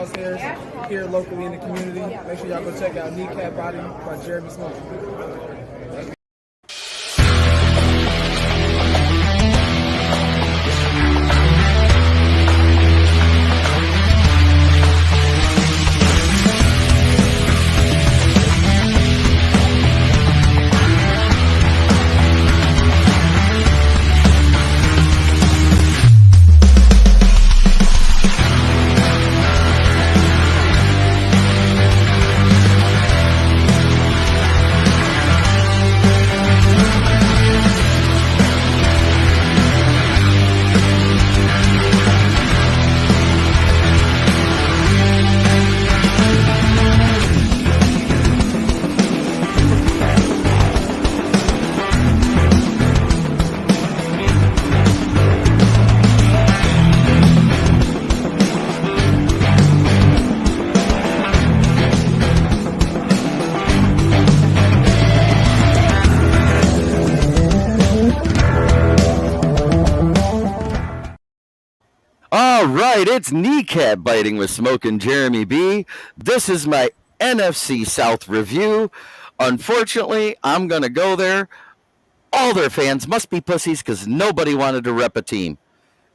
false hairs here locally in the community. Make sure y'all go check out Kneecap Body by Jeremy Smoking. All right, it's Kneecap Biting with Smokin'Jeremy B. This is my NFC South review. Unfortunately, I'm going to go there. All their fans must be pussies because nobody wanted to rep a team.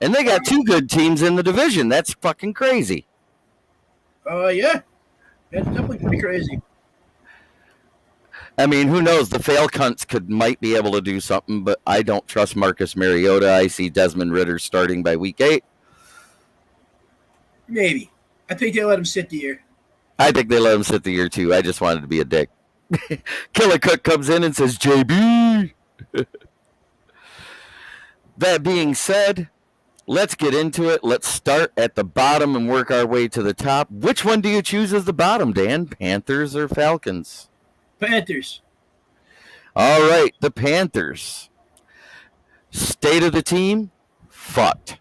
And they got two good teams in the division. That's fucking crazy. Yeah. That's definitely pretty crazy. I mean, who knows? The fail cunts might be able to do something, but I don't trust Marcus Mariota. I see Desmond Ridder starting by week 8. Maybe. I think they let him sit the year. I think they let him sit the year, too. I just wanted to be a dick. Killer Cook comes in and says, JB. That being said, let's get into it. Let's start at the bottom and work our way to the top. Which one do you choose as the bottom, Dan? Panthers or Falcons? Panthers. All right, the Panthers. State of the team, fucked.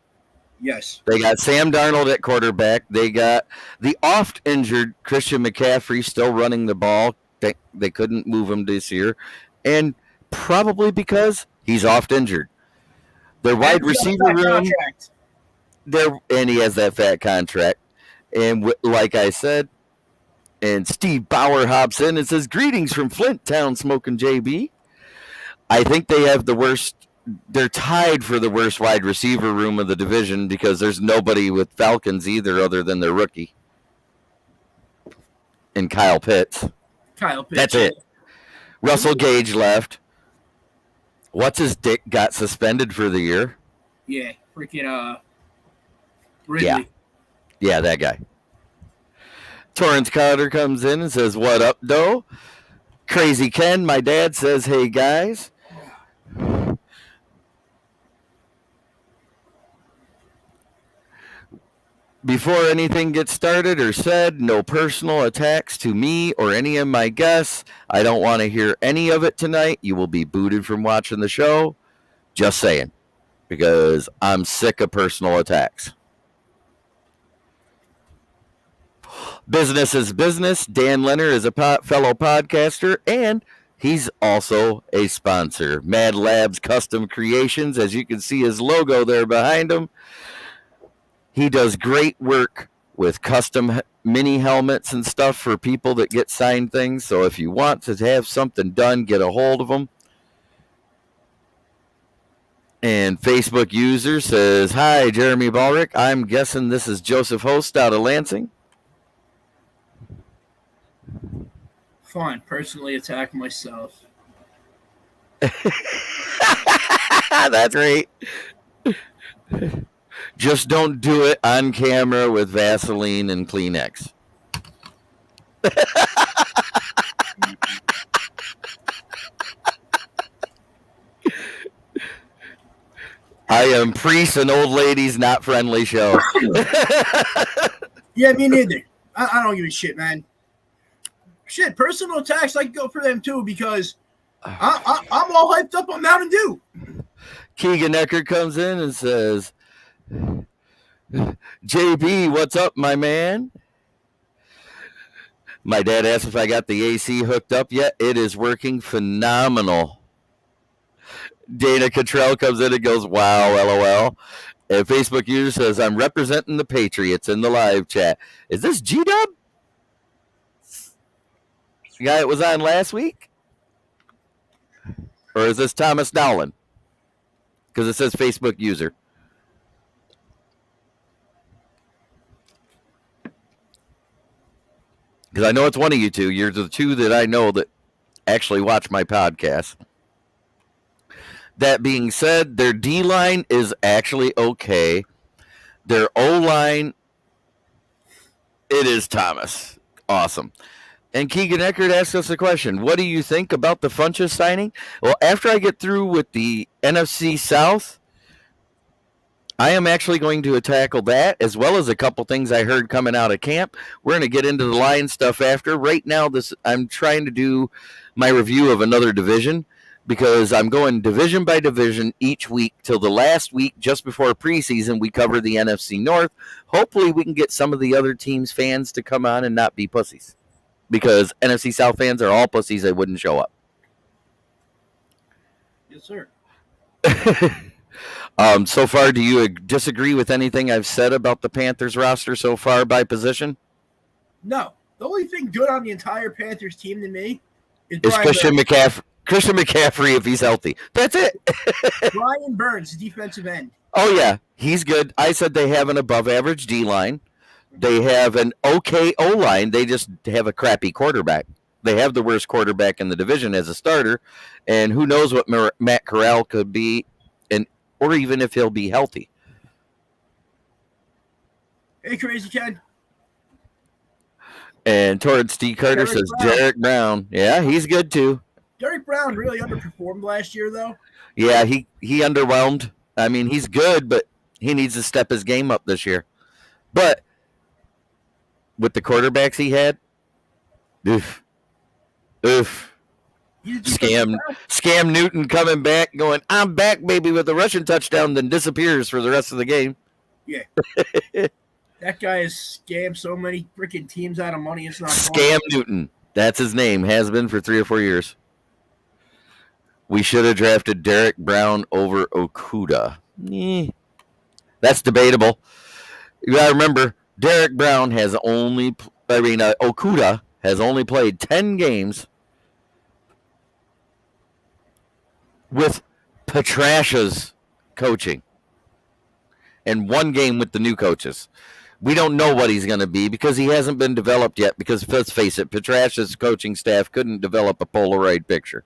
Yes. They got Sam Darnold at quarterback. They got the oft-injured Christian McCaffrey still running the ball. They couldn't move him this year. And probably because he's oft-injured. Their wide receiver room, and he has that fat contract. And like I said, and Steve Bauer hops in and says, greetings from Flint Town, Smoking JB. I think they have the worst. They're tied for the worst wide receiver room of the division because there's nobody with Falcons either other than their rookie. And Kyle Pitts. That's it. Russell Gage left. What's his dick got suspended for the year? Yeah, freaking Ridley. Yeah, that guy. Torrance Carter comes in and says, what up, doe? Crazy Ken, my dad says, hey, guys. Before anything gets started or said, no personal attacks to me or any of my guests. I don't want to hear any of it tonight. You will be booted from watching the show. Just saying. Because I'm sick of personal attacks. Business is business. Dan Leonard is a fellow podcaster, and he's also a sponsor. Mad Labs Custom Creations, as you can see his logo there behind him. He does great work with custom mini helmets and stuff for people that get signed things. So if you want to have something done, get a hold of him. And Facebook user says, hi, Jeremy Ballrick. I'm guessing this is Joseph Host out of Lansing. Fine. Personally attack myself. That's right. Just don't do it on camera with Vaseline and Kleenex. I am priests and old ladies not friendly show. Yeah, me neither. I don't give a shit, man. Shit, personal attacks, I can go for them too because I'm all hyped up on Mountain Dew. Keegan Eckert comes in and says, JB, what's up, my man? My dad asked if I got the AC hooked up yet. It is working phenomenal. Dana Cottrell comes in and goes, wow, LOL. A Facebook user says, I'm representing the Patriots in the live chat. Is this G-Dub? The guy that was on last week? Or is this Thomas Dowland? Because it says Facebook user. Because I know it's one of you two. You're the two that I know that actually watch my podcast. That being said, their D-line is actually okay. Their O-line, it is Thomas. Awesome. And Keegan Eckert asked us a question. What do you think about the Funchess signing? Well, after I get through with the NFC South, I am actually going to tackle that as well as a couple things I heard coming out of camp. We're going to get into the Lions stuff after. Right now, I'm trying to do my review of another division because I'm going division by division each week till the last week just before preseason. We cover the NFC North. Hopefully, we can get some of the other teams' fans to come on and not be pussies because NFC South fans are all pussies. They wouldn't show up. Yes, sir. So far, do you disagree with anything I've said about the Panthers roster so far by position? No. The only thing good on the entire Panthers team to me is Christian McCaffrey. Christian McCaffrey, if he's healthy. That's it. Brian Burns, defensive end. Oh, yeah. He's good. I said they have an above-average D-line. They have an okay O-line. They just have a crappy quarterback. They have the worst quarterback in the division as a starter, and who knows what Matt Corral could be, or even if he'll be healthy. Hey, Crazy Ken. And Torrance D. Carter says Derek Brown. Yeah, he's good too. Derek Brown really underperformed last year, though. Yeah, he underwhelmed. I mean, he's good, but he needs to step his game up this year. But with the quarterbacks he had, oof. Scam Newton coming back, going, I'm back, baby, with a rushing touchdown, then disappears for the rest of the game. Yeah. That guy has scammed so many freaking teams out of money. It's not Scam fun. Newton. That's his name. Has been for 3 or 4 years. We should have drafted Derek Brown over Okuda. That's debatable. You got to remember, Derek Brown has Okuda has only played 10 games with Petrasha's coaching and 1 game with the new coaches. We don't know what he's going to be because he hasn't been developed yet because, let's face it, Petrasha's coaching staff couldn't develop a Polaroid picture.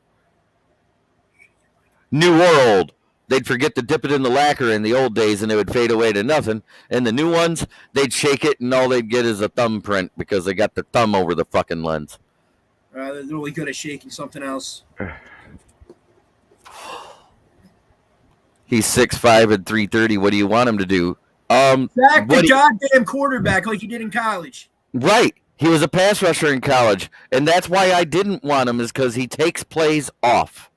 New or old. They'd forget to dip it in the lacquer in the old days and it would fade away to nothing. And the new ones, they'd shake it and all they'd get is a thumbprint because they got the thumb over the fucking lens. They're really good at shaking something else. He's 6'5" and 330. What do you want him to do? Sack the goddamn quarterback like you did in college. Right. He was a pass rusher in college. And that's why I didn't want him is because he takes plays off.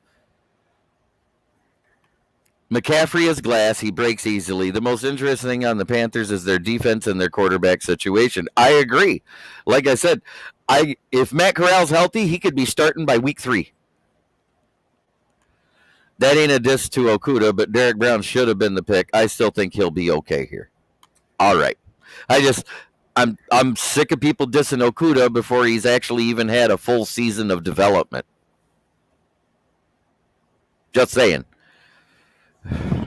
McCaffrey is glass. He breaks easily. The most interesting thing on the Panthers is their defense and their quarterback situation. I agree. Like I said, if Matt Corral's healthy, he could be starting by week 3. That ain't a diss to Okuda, but Derek Brown should have been the pick. I still think he'll be okay here. All right. I'm sick of people dissing Okuda before he's actually even had a full season of development. Just saying.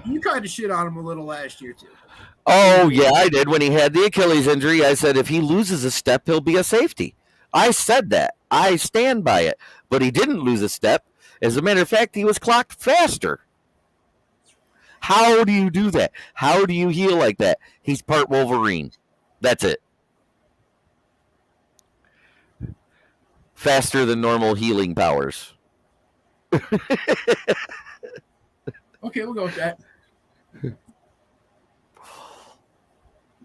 You kind of shit on him a little last year, too. Oh, yeah, I did. When he had the Achilles injury, I said if he loses a step, he'll be a safety. I said that. I stand by it. But he didn't lose a step. As a matter of fact, he was clocked faster. How do you do that? How do you heal like that? He's part Wolverine. That's it. Faster than normal healing powers. Okay, we'll go with that.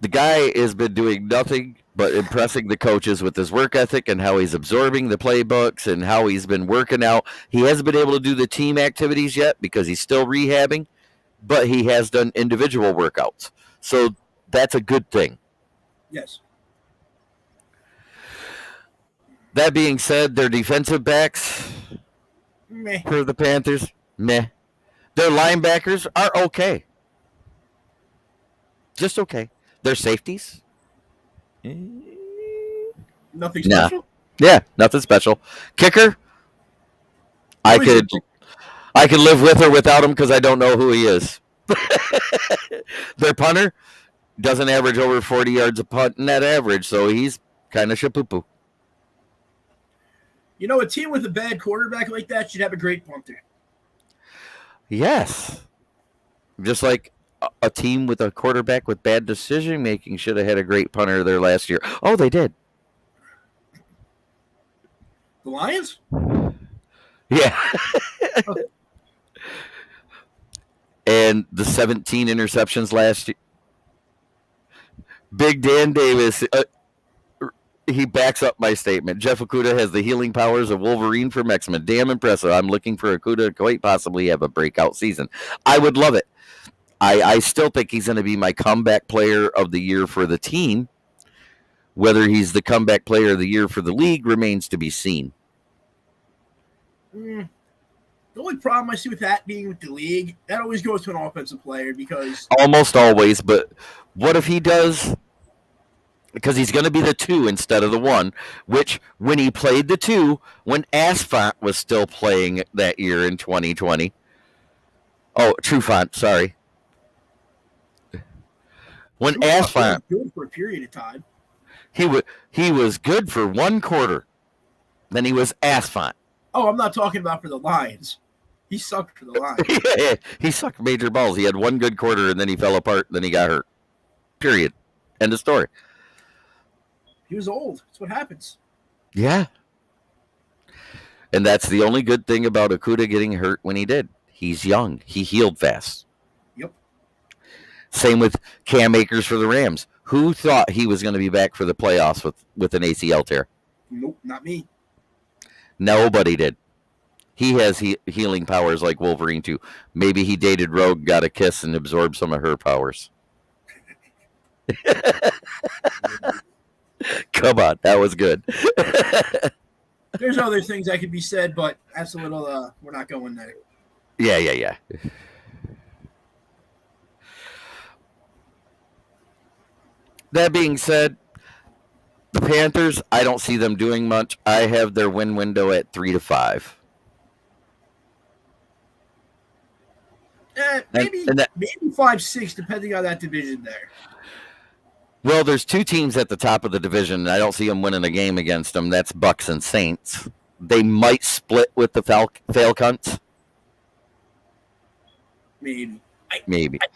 The guy has been doing nothing but impressing the coaches with his work ethic and how he's absorbing the playbooks and how he's been working out. He hasn't been able to do the team activities yet because he's still rehabbing, but he has done individual workouts. So that's a good thing. Yes. That being said, their defensive backs for the Panthers, meh. Their linebackers are okay. Just okay. Their safeties? Nothing Nah. special. Yeah, nothing special. Kicker? I Always could live with or without him because I don't know who he is. Their punter doesn't average over 40 yards a punt net average, so he's kind of shapoo-poo. You know, a team with a bad quarterback like that should have a great punter. Yes. Just like a team with a quarterback with bad decision making should have had a great punter there last year. Oh, they did. The Lions? Yeah. And the 17 interceptions last year. Big Dan Davis, he backs up my statement. Jeff Okudah has the healing powers of Wolverine from X-Men. Damn impressive. I'm looking for Okudah to quite possibly have a breakout season. I would love it. I still think he's going to be my comeback player of the year for the team. Whether he's the comeback player of the year for the league remains to be seen. The only problem I see with that being with the league, that always goes to an offensive player because Almost always, but what if he does? Because he's going to be the 2 instead of the 1, which when he played the 2, when Asfont was still playing that year in 2020. Oh, Trufant, sorry. When Asfont was good for a period of time. He was good for 1 quarter. Then he was Asfont. Oh, I'm not talking about for the Lions. He sucked for the Lions. Yeah, he sucked major balls. He had 1 good quarter, and then he fell apart, and then he got hurt. Period. End of story. He was old. That's what happens. Yeah. And that's the only good thing about Okudah getting hurt when he did. He's young. He healed fast. Yep. Same with Cam Akers for the Rams. Who thought he was going to be back for the playoffs with an ACL tear? Nope, not me. Nobody did. He has healing powers like Wolverine too. Maybe he dated Rogue, got a kiss, and absorbed some of her powers. Come on, that was good. There's other things that could be said, but that's a little, we're not going there. Yeah. That being said, the Panthers, I don't see them doing much. I have their win window at 3-5. Maybe 5-6, depending on that division there. Well, there's 2 teams at the top of the division, and I don't see them winning a game against them. That's Bucks and Saints. They might split with the Falcons. Maybe. I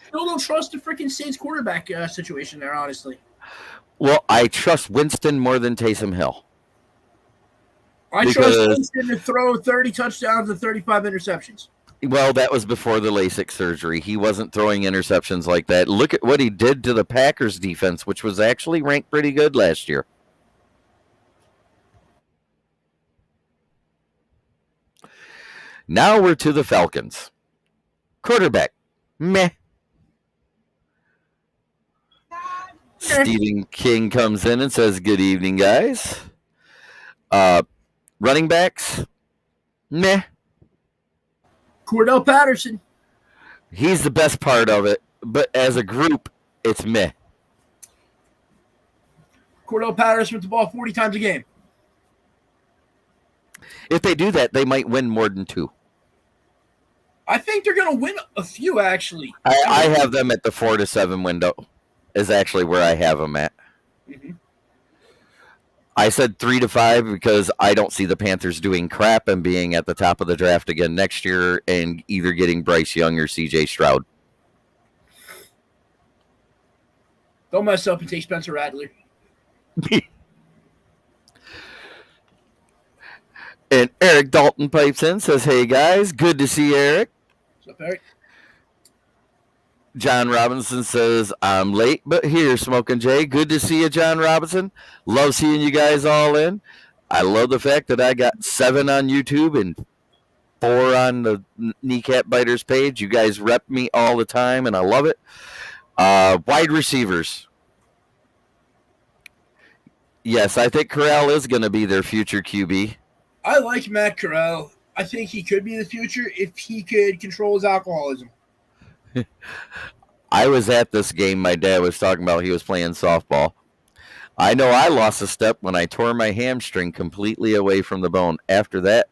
still don't trust the freaking Saints quarterback situation there, honestly. Well, I trust Winston more than Taysom Hill. I trust Winston to throw 30 touchdowns and 35 interceptions. Well, that was before the LASIK surgery. He wasn't throwing interceptions like that. Look at what he did to the Packers defense, which was actually ranked pretty good last year. Now we're to the Falcons. Quarterback, meh. Stephen King comes in and says, "Good evening, guys." Running backs, meh. Cordell Patterson. He's the best part of it, but as a group, it's meh. Cordell Patterson with the ball 40 times a game. If they do that, they might win more than 2. I think they're going to win a few, actually. I have them at the 4-7 window is actually where I have them at. Mm-hmm. I said 3-5 because I don't see the Panthers doing crap and being at the top of the draft again next year and either getting Bryce Young or CJ Stroud. Don't mess up and take Spencer Rattler. And Eric Dalton pipes in, says, "Hey guys, good to see Eric." What's up, Eric? John Robinson says, "I'm late, but here, Smokin' Jay. Good to see you, John Robinson. Love seeing you guys all in. I love the fact that I got 7 on YouTube and 4 on the Kneecap Biters page. You guys rep me all the time, and I love it. Wide receivers. Yes, I think Corral is going to be their future QB. I like Matt Corral. I think he could be the future if he could control his alcoholism. I was at this game. My dad was talking about he was playing softball. I know I lost a step when I tore my hamstring completely away from the bone. After that,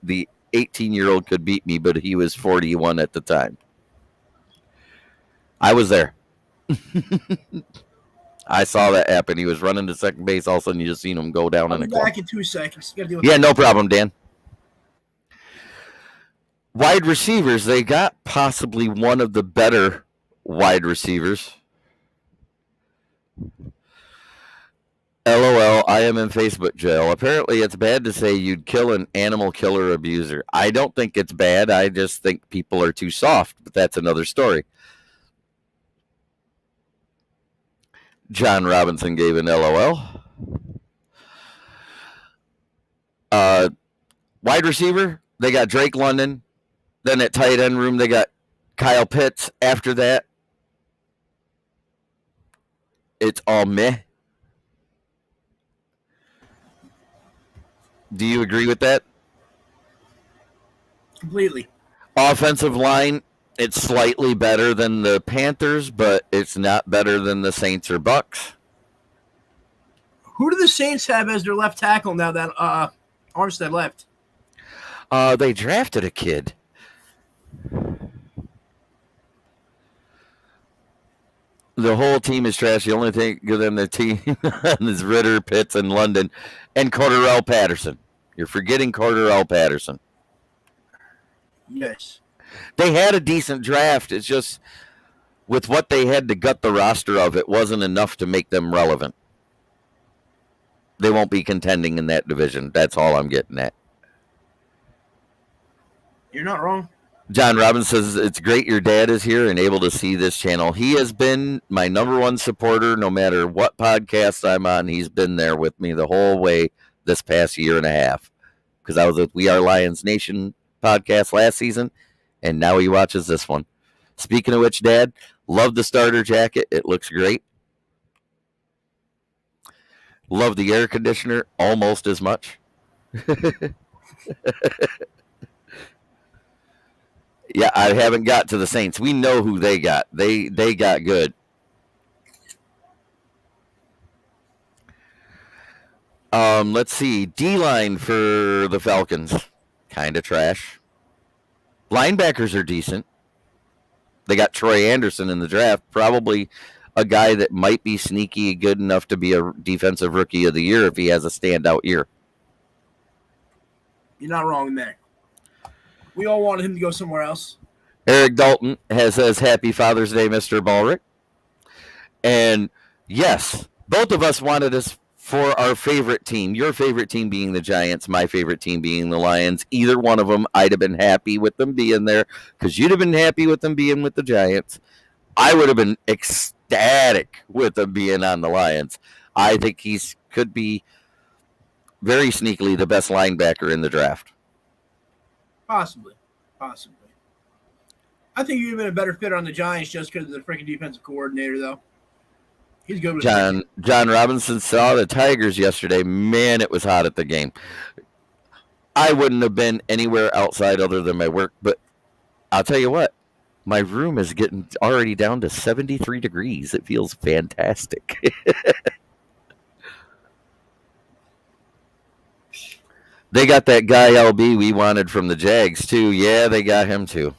the 18-year-old could beat me, but he was 41 at the time. I was there. I saw that happen. He was running to second base. All of a sudden, you just seen him go down I'll in a be clump. back in 2 seconds. Yeah, no problem, Dan. Wide receivers, they got possibly one of the better wide receivers. LOL, I am in Facebook jail. Apparently, it's bad to say you'd kill an animal killer abuser. I don't think it's bad. I just think people are too soft, but that's another story. John Robinson gave an LOL. Wide receiver, they got Drake London. Then at tight end room, they got Kyle Pitts. After that, it's all meh. Do you agree with that? Completely. Offensive line, it's slightly better than the Panthers, but it's not better than the Saints or Bucks. Who do the Saints have as their left tackle now that Armstead left? They drafted a kid. The whole team is trash. The only thing good than the team is Ritter, Pitts, and London, and Cordarrelle Patterson. You're forgetting Cordarrelle Patterson. Yes. They had a decent draft. It's just with what they had to gut the roster of, it wasn't enough to make them relevant. They won't be contending in that division. That's all I'm getting at. You're not wrong. John Robbins says, it's great your dad is here and able to see this channel. He has been my number one supporter no matter what podcast I'm on. He's been there with me the whole way this past year and a half. Because I was with We Are Lions Nation podcast last season, and now he watches this one. Speaking of which, Dad, love the starter jacket. It looks great. Love the air conditioner almost as much. Yeah, I haven't got to the Saints. We know who they got. They got good. Let's see. D-line for the Falcons. Kind of trash. Linebackers are decent. They got Troy Anderson in the draft. Probably a guy that might be sneaky good enough to be a defensive rookie of the year if he has a standout year. You're not wrong there. We all wanted him to go somewhere else. Eric Dalton says, Happy Father's Day, Mr. Ballrick. And yes, both of us wanted us for our favorite team. Your favorite team being the Giants, my favorite team being the Lions. Either one of them, I'd have been happy with them being there because you'd have been happy with them being with the Giants. I would have been ecstatic with them being on the Lions. I think he could be very sneakily the best linebacker in the draft. Possibly. I think you'd have been a better fit on the Giants just because of the freaking defensive coordinator, though. He's good with John Robinson saw the Tigers yesterday. Man, it was hot at the game. I wouldn't have been anywhere outside other than my work, but I'll tell you what. My room is getting already down to 73 degrees. It feels fantastic. They got that guy LB we wanted from the Jags, too. Yeah, they got him, too.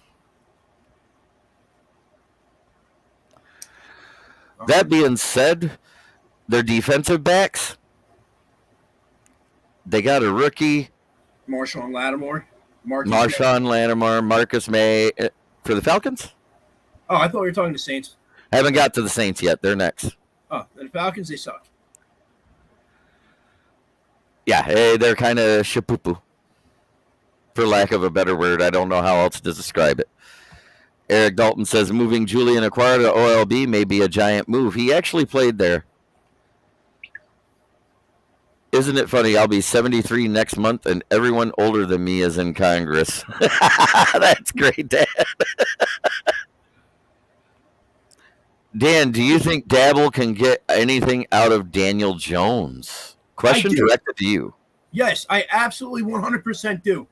That being said, their defensive backs, they got a rookie. Marshawn Lattimore. Marcus May. For the Falcons? Oh, I thought you were talking to Saints. Haven't got to the Saints yet. They're next. Oh, the Falcons, they suck. Yeah, hey, they're kind of shapoopoo. For lack of a better word, I don't know how else to describe it. Eric Dalton says moving Julian Acquara to OLB may be a giant move. He actually played there. Isn't it funny? I'll be 73 next month, and everyone older than me is in Congress. That's great, Dad. Dan, do you think Dabble can get anything out of Daniel Jones? Question directed to you. Yes, I absolutely 100% do.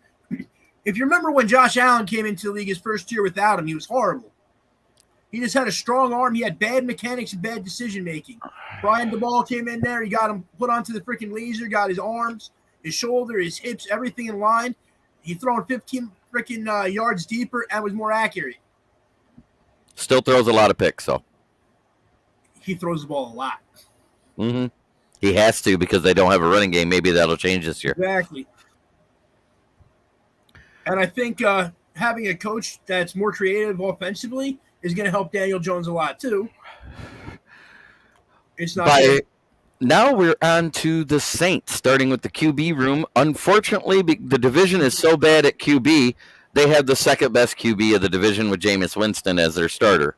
If you remember when Josh Allen came into the league his first year without him, he was horrible. He just had a strong arm. He had bad mechanics and bad decision making. Brian DeBall came in there. He got him put onto the freaking laser, got his arms, his shoulder, his hips, everything in line. He thrown 15 freaking yards deeper and was more accurate. Still throws a lot of picks, though. He throws the ball a lot. Mm-hmm. He has to because they don't have a running game. Maybe that'll change this year. Exactly. And I think having a coach that's more creative offensively is going to help Daniel Jones a lot, too. It's not now we're on to the Saints, starting with the QB room. Unfortunately, the division is so bad at QB, they have the second best QB of the division with Jameis Winston as their starter.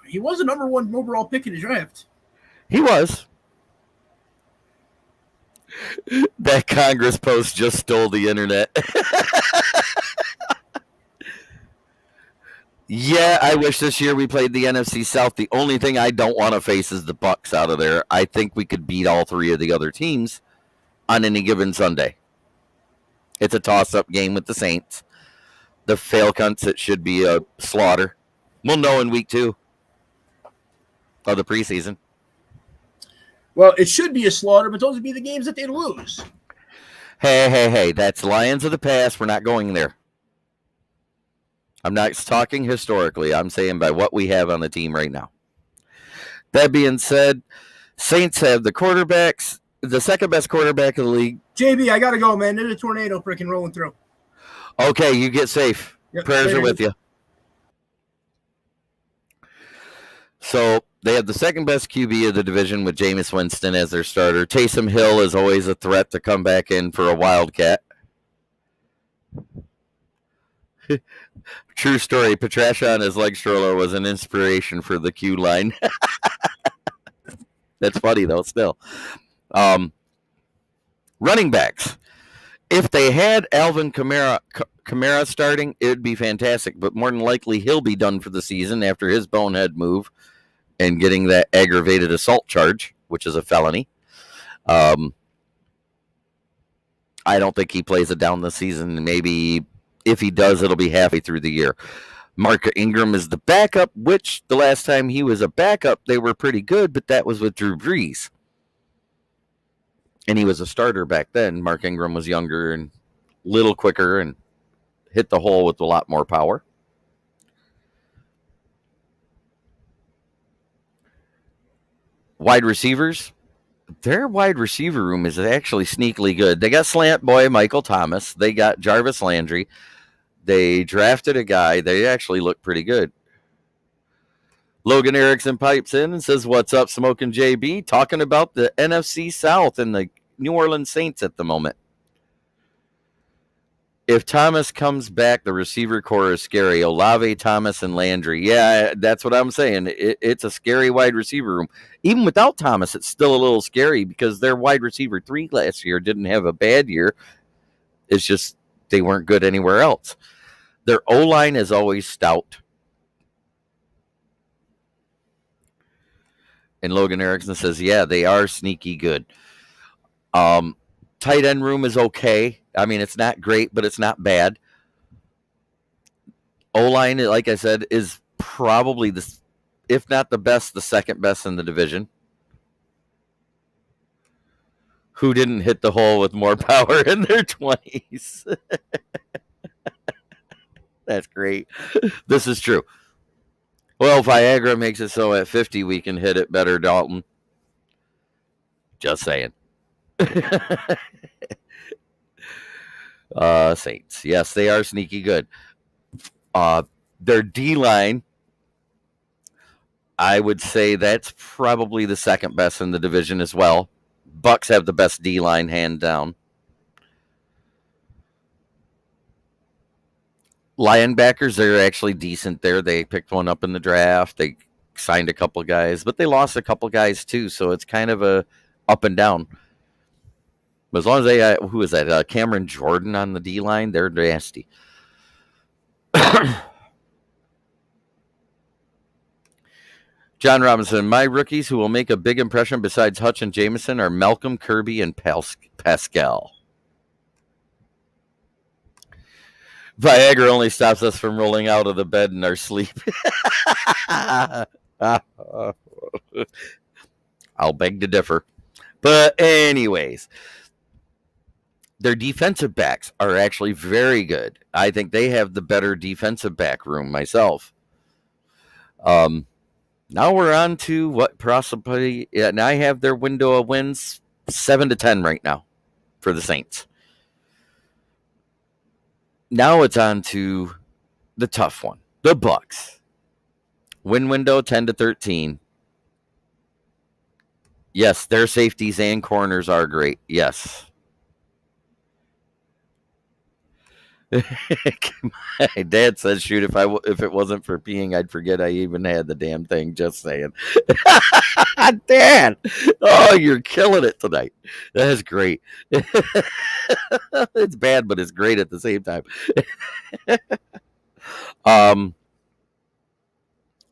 He was the number 1 overall pick in the draft. He was. That Congress post just stole the internet. Yeah, I wish this year we played the NFC South. The only thing I don't want to face is the Bucs out of there. I think we could beat all 3 of the other teams on any given Sunday. It's a toss-up game with the Saints. The Falcons, it should be a slaughter. We'll know in week 2 of the preseason. Well, it should be a slaughter, but those would be the games that they lose. Hey. That's Lions of the past. We're not going there. I'm not talking historically. I'm saying by what we have on the team right now. That being said, Saints have the quarterbacks, the second best quarterback of the league. JB, I got to go, man. There's a tornado freaking rolling through. Okay, you get safe. Yep, Prayers are with you. So they have the second best QB of the division with Jameis Winston as their starter. Taysom Hill is always a threat to come back in for a Wildcat. True story. Patricia on his leg stroller was an inspiration for the Q line. That's funny, though, still. Running backs. If they had Alvin Kamara starting, it would be fantastic. But more than likely, he'll be done for the season after his bonehead move and getting that aggravated assault charge, which is a felony. I don't think he plays it down the season. Maybe if he does, it'll be halfway through the year. Mark Ingram is the backup, which the last time he was a backup, they were pretty good, but that was with Drew Brees. And he was a starter back then. Mark Ingram was younger and a little quicker and hit the hole with a lot more power. Wide receivers. Their wide receiver room is actually sneakily good. They got slant boy Michael Thomas. They got Jarvis Landry. They drafted a guy. They actually look pretty good. Logan Erickson pipes in and says, "What's up, Smokin'Jeremy B?" Talking about the NFC South and the New Orleans Saints at the moment. If Thomas comes back, the receiver core is scary. Olave, Thomas, and Landry. Yeah, that's what I'm saying. It's a scary wide receiver room. Even without Thomas, it's still a little scary because their wide receiver 3 last year didn't have a bad year. It's just they weren't good anywhere else. Their O-line is always stout. And Logan Erickson says, yeah, they are sneaky good. Tight end room is okay. I mean, it's not great, but it's not bad. O-line, like I said, is probably, if not the best, the second best in the division. Who didn't hit the hole with more power in their 20s? That's great. This is true. Well, Viagra makes it so at 50 we can hit it better, Dalton. Just saying. Saints. Yes, they are sneaky good. Their D-line, I would say that's probably the second best in the division as well. Bucks have the best D-line, hand down. Linebackers, they're actually decent there. They picked one up in the draft. They signed a couple guys, but they lost a couple guys too, so it's kind of a up and down. But as long as they, who is that? Cameron Jordan on the D-line, they're nasty. John Robinson, my rookies who will make a big impression besides Hutch and Jameson are Malcolm, Kirby, and Pascal. Viagra only stops us from rolling out of the bed in our sleep. I'll beg to differ. But anyways, their defensive backs are actually very good. I think they have the better defensive back room myself. Now we're on to what possibly, and I have their window of wins 7-10 right now for the Saints. Now it's on to the tough one, the Bucks. Win window 10-13. Yes, their safeties and corners are great. Yes. My dad says, "Shoot, if it wasn't for peeing, I'd forget I even had the damn thing." Just saying, Dad. Oh, you're killing it tonight. That is great. It's bad, but it's great at the same time.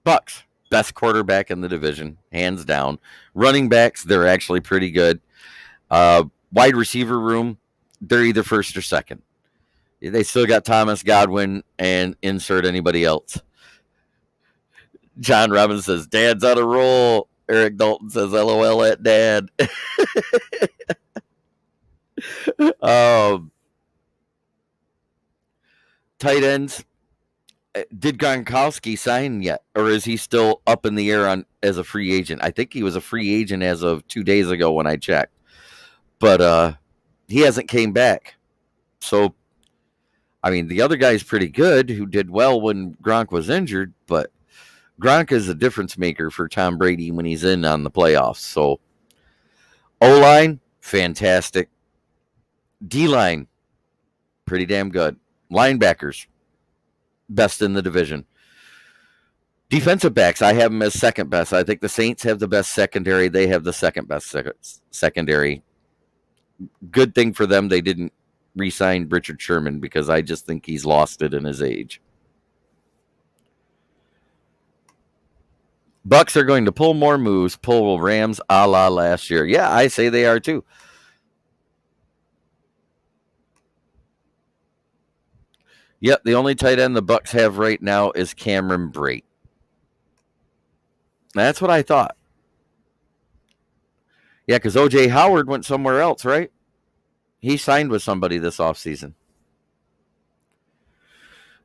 Bucks, best quarterback in the division, hands down. Running backs, they're actually pretty good. Wide receiver room, they're either first or second. They still got Thomas, Godwin, and insert anybody else. John Robbins says, Dad's on a roll. Eric Dalton says, LOL at Dad. Tight ends. Did Gronkowski sign yet? Or is he still up in the air as a free agent? I think he was a free agent as of 2 days ago when I checked. But he hasn't came back. So, I mean, the other guy's pretty good who did well when Gronk was injured, but Gronk is a difference maker for Tom Brady when he's in on the playoffs. So, O-line, fantastic. D-line, pretty damn good. Linebackers, best in the division. Defensive backs, I have them as second best. I think the Saints have the best secondary. They have the second best secondary. Good thing for them they didn't re-sign Richard Sherman because I just think he's lost it in his age. Bucks are going to pull more moves, pull Rams a la last year. Yeah, I say they are too. Yep, the only tight end the Bucks have right now is Cameron Brate. That's what I thought. Yeah, because O.J. Howard went somewhere else, right? He signed with somebody this offseason.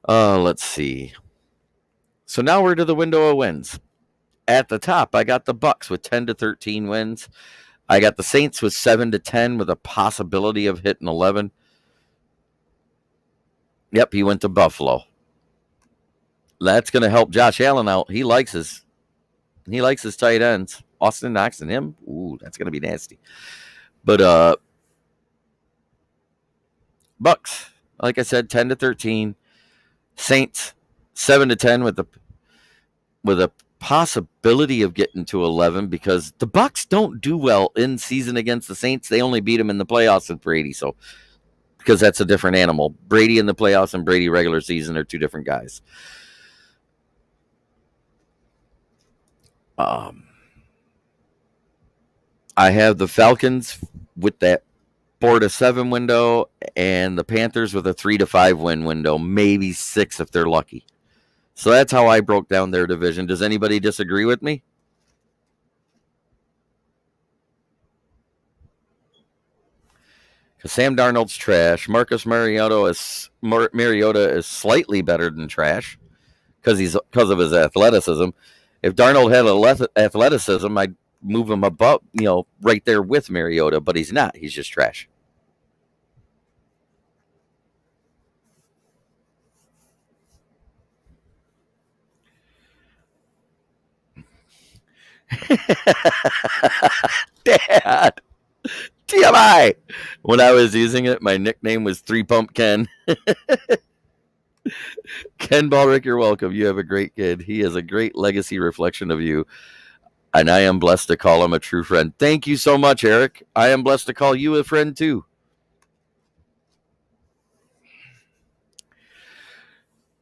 Let's see. So now we're to the window of wins. At the top, I got the Bucks with 10-13 wins. I got the Saints with 7-10 with a possibility of hitting 11. Yep, he went to Buffalo. That's going to help Josh Allen out. He likes his tight ends. Austin Knox and him. Ooh, that's going to be nasty. But Bucks, like I said, 10-13. Saints 7-10 with a possibility of getting to 11 because the Bucks don't do well in season against the Saints. They only beat them in the playoffs with Brady. So because that's a different animal. Brady in the playoffs and Brady regular season are two different guys. I have the Falcons with that 4-7 window and the Panthers with a 3-5 win window, maybe 6 if they're lucky. So that's how I broke down their division. Does anybody disagree with me? Because Sam Darnold's trash. Marcus Mariota is slightly better than trash because of his athleticism. If Darnold had athleticism, I'd move him above, right there with Mariota, but he's not. He's just trash. Dad, TMI. When I was using it, my nickname was 3-Pump Ken. Ken Ballrick, you're welcome. You have a great kid. He is a great legacy reflection of you. And I am blessed to call him a true friend. Thank you so much, Eric. I am blessed to call you a friend, too.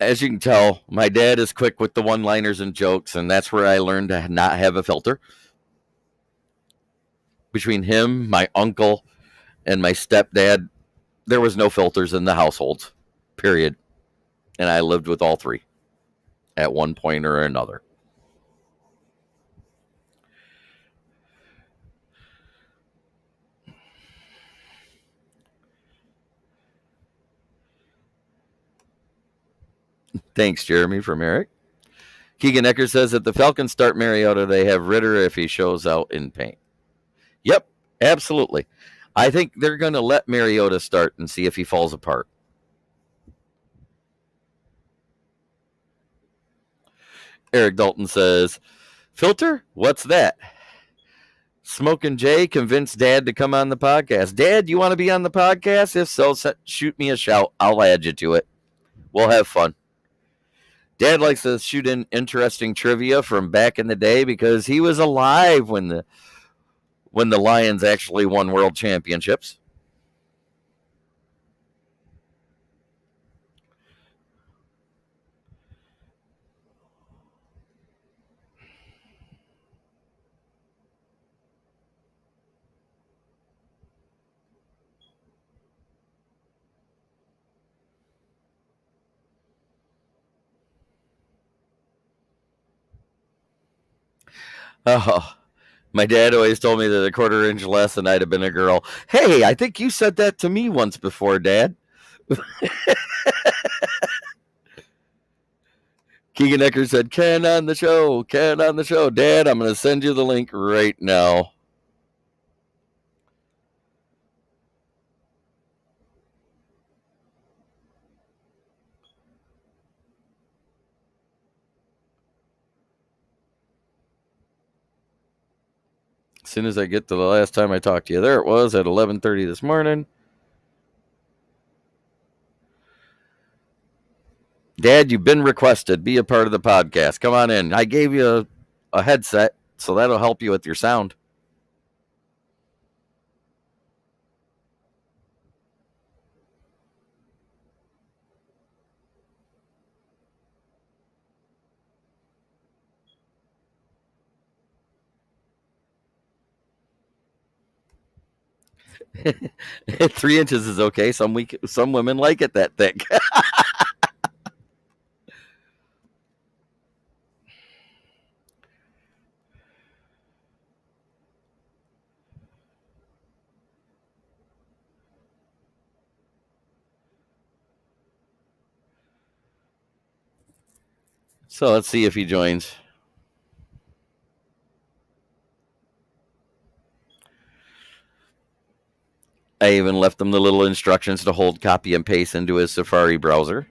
As you can tell, my dad is quick with the one-liners and jokes, and that's where I learned to not have a filter. Between him, my uncle, and my stepdad, there was no filters in the household, period. and I lived with all three at one point or another. Thanks, Jeremy, from Eric. Keegan Ecker says that the Falcons start Mariota, they have Ritter if he shows out in pain. Yep, absolutely. I think they're going to let Mariota start and see if he falls apart. Eric Dalton says, Filter? What's that? Smokin' Jay convinced Dad to come on the podcast. Dad, you want to be on the podcast? If so, shoot me a shout. I'll add you to it. We'll have fun. Dad likes to shoot in interesting trivia from back in the day because he was alive when the Lions actually won world championships. Oh, my dad always told me that a quarter inch less and I'd have been a girl. Hey, I think you said that to me once before, Dad. Keegan Ecker said, Ken on the show. Dad, I'm going to send you the link right now. As soon as I get to the last time I talked to you, there it was at 11:30 this morning. Dad, you've been requested. Be a part of the podcast. Come on in. I gave you a headset, so that'll help you with your sound. At 3 inches is okay. Some women like it that thick. So let's see if he joins. I even left him the little instructions to hold, copy, and paste into his Safari browser.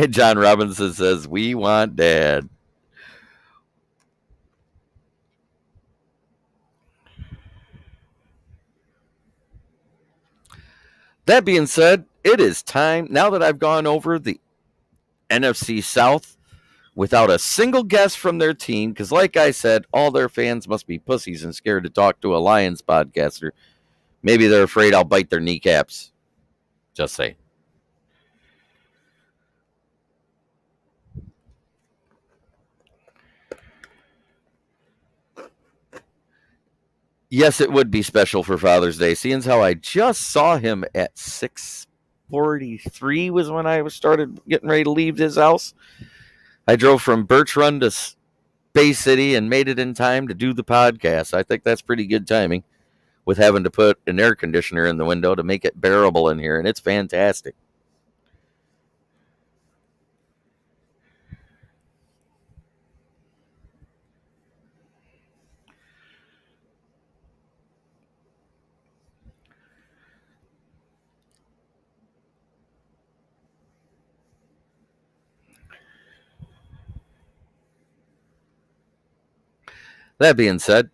John Robinson says, we want Dad. That being said, it is time, now that I've gone over the NFC South without a single guest from their team, because like I said, all their fans must be pussies and scared to talk to a Lions podcaster. Maybe they're afraid I'll bite their kneecaps. Just say. Yes, it would be special for Father's Day. Seeing as how I just saw him at 6:43 was when I started getting ready to leave his house. I drove from Birch Run to Bay City and made it in time to do the podcast. I think that's pretty good timing with having to put an air conditioner in the window to make it bearable in here, and it's fantastic. That being said,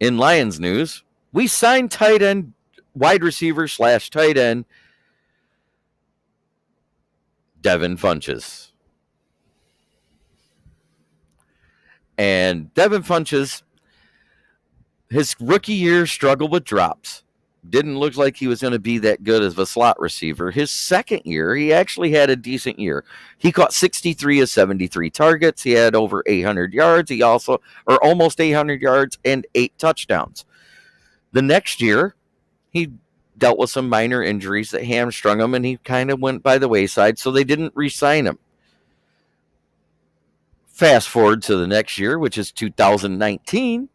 in Lions news, we signed tight end, wide receiver / tight end, Devin Funchess. And Devin Funchess, his rookie year struggled with drops, didn't look like he was going to be that good as a slot receiver. His second year, he actually had a decent year. He caught 63 of 73 targets. He had over 800 yards. He also, or almost 800 yards and 8 touchdowns. The next year, he dealt with some minor injuries that hamstrung him, and he kind of went by the wayside, so they didn't re-sign him. Fast forward to the next year, which is 2019.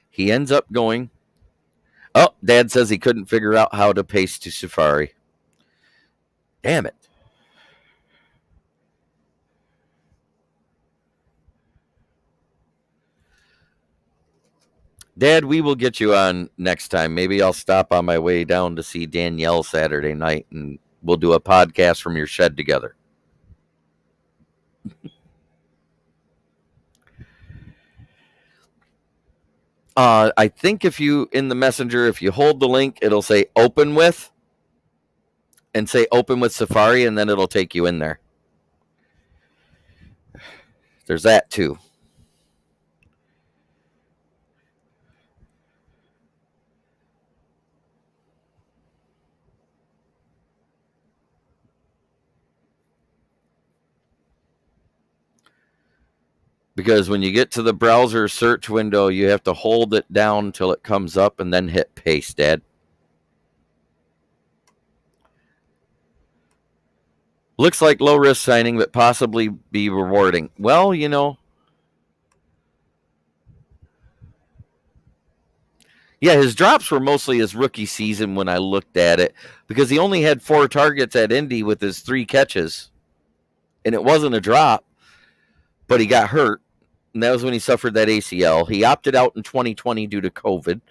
He ends up going, oh, Dad says he couldn't figure out how to pace to Safari. Damn it. Dad, we will get you on next time. Maybe I'll stop on my way down to see Danielle Saturday night, and we'll do a podcast from your shed together. I think if you, in the messenger, if you hold the link, it'll say open with, and say open with Safari, and then it'll take you in there. There's that too. Because when you get to the browser search window, you have to hold it down until it comes up and then hit paste, Dad. Looks like low risk signing, but possibly be rewarding. Well, you know. Yeah, his drops were mostly his rookie season when I looked at it, because he only had 4 targets at Indy with his 3 catches. And it wasn't a drop, but he got hurt. And that was when he suffered that ACL. He opted out in 2020 due to COVID.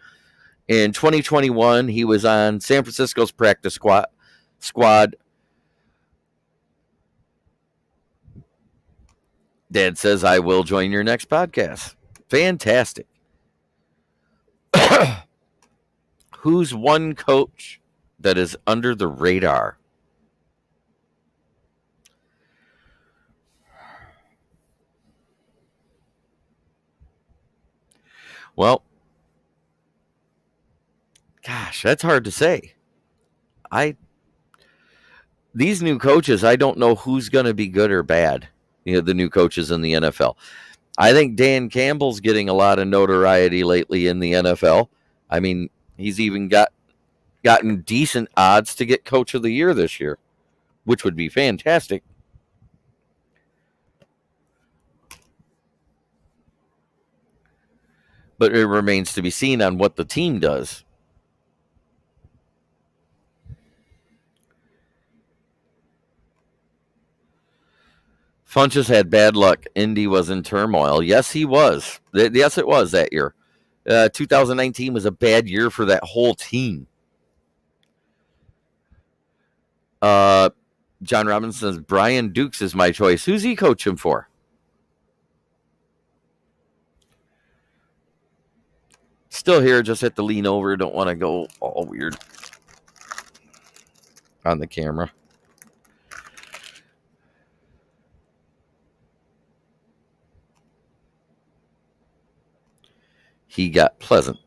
In 2021, he was on San Francisco's practice squad. Dad says, I will join your next podcast. Fantastic. Who's one coach that is under the radar? Well, gosh, that's hard to say. These new coaches, I don't know who's going to be good or bad. You know, the new coaches in the NFL. I think Dan Campbell's getting a lot of notoriety lately in the NFL. I mean, he's even gotten decent odds to get Coach of the Year this year, which would be fantastic. But it remains to be seen on what the team does. Funches had bad luck. Indy was in turmoil. Yes, he was. Yes, it was that year. 2019 was a bad year for that whole team. John Robinson says, Brian Dukes is my choice. Who's he coaching for? Still here, just have to lean over. Don't want to go all weird on the camera. He got Pleasant.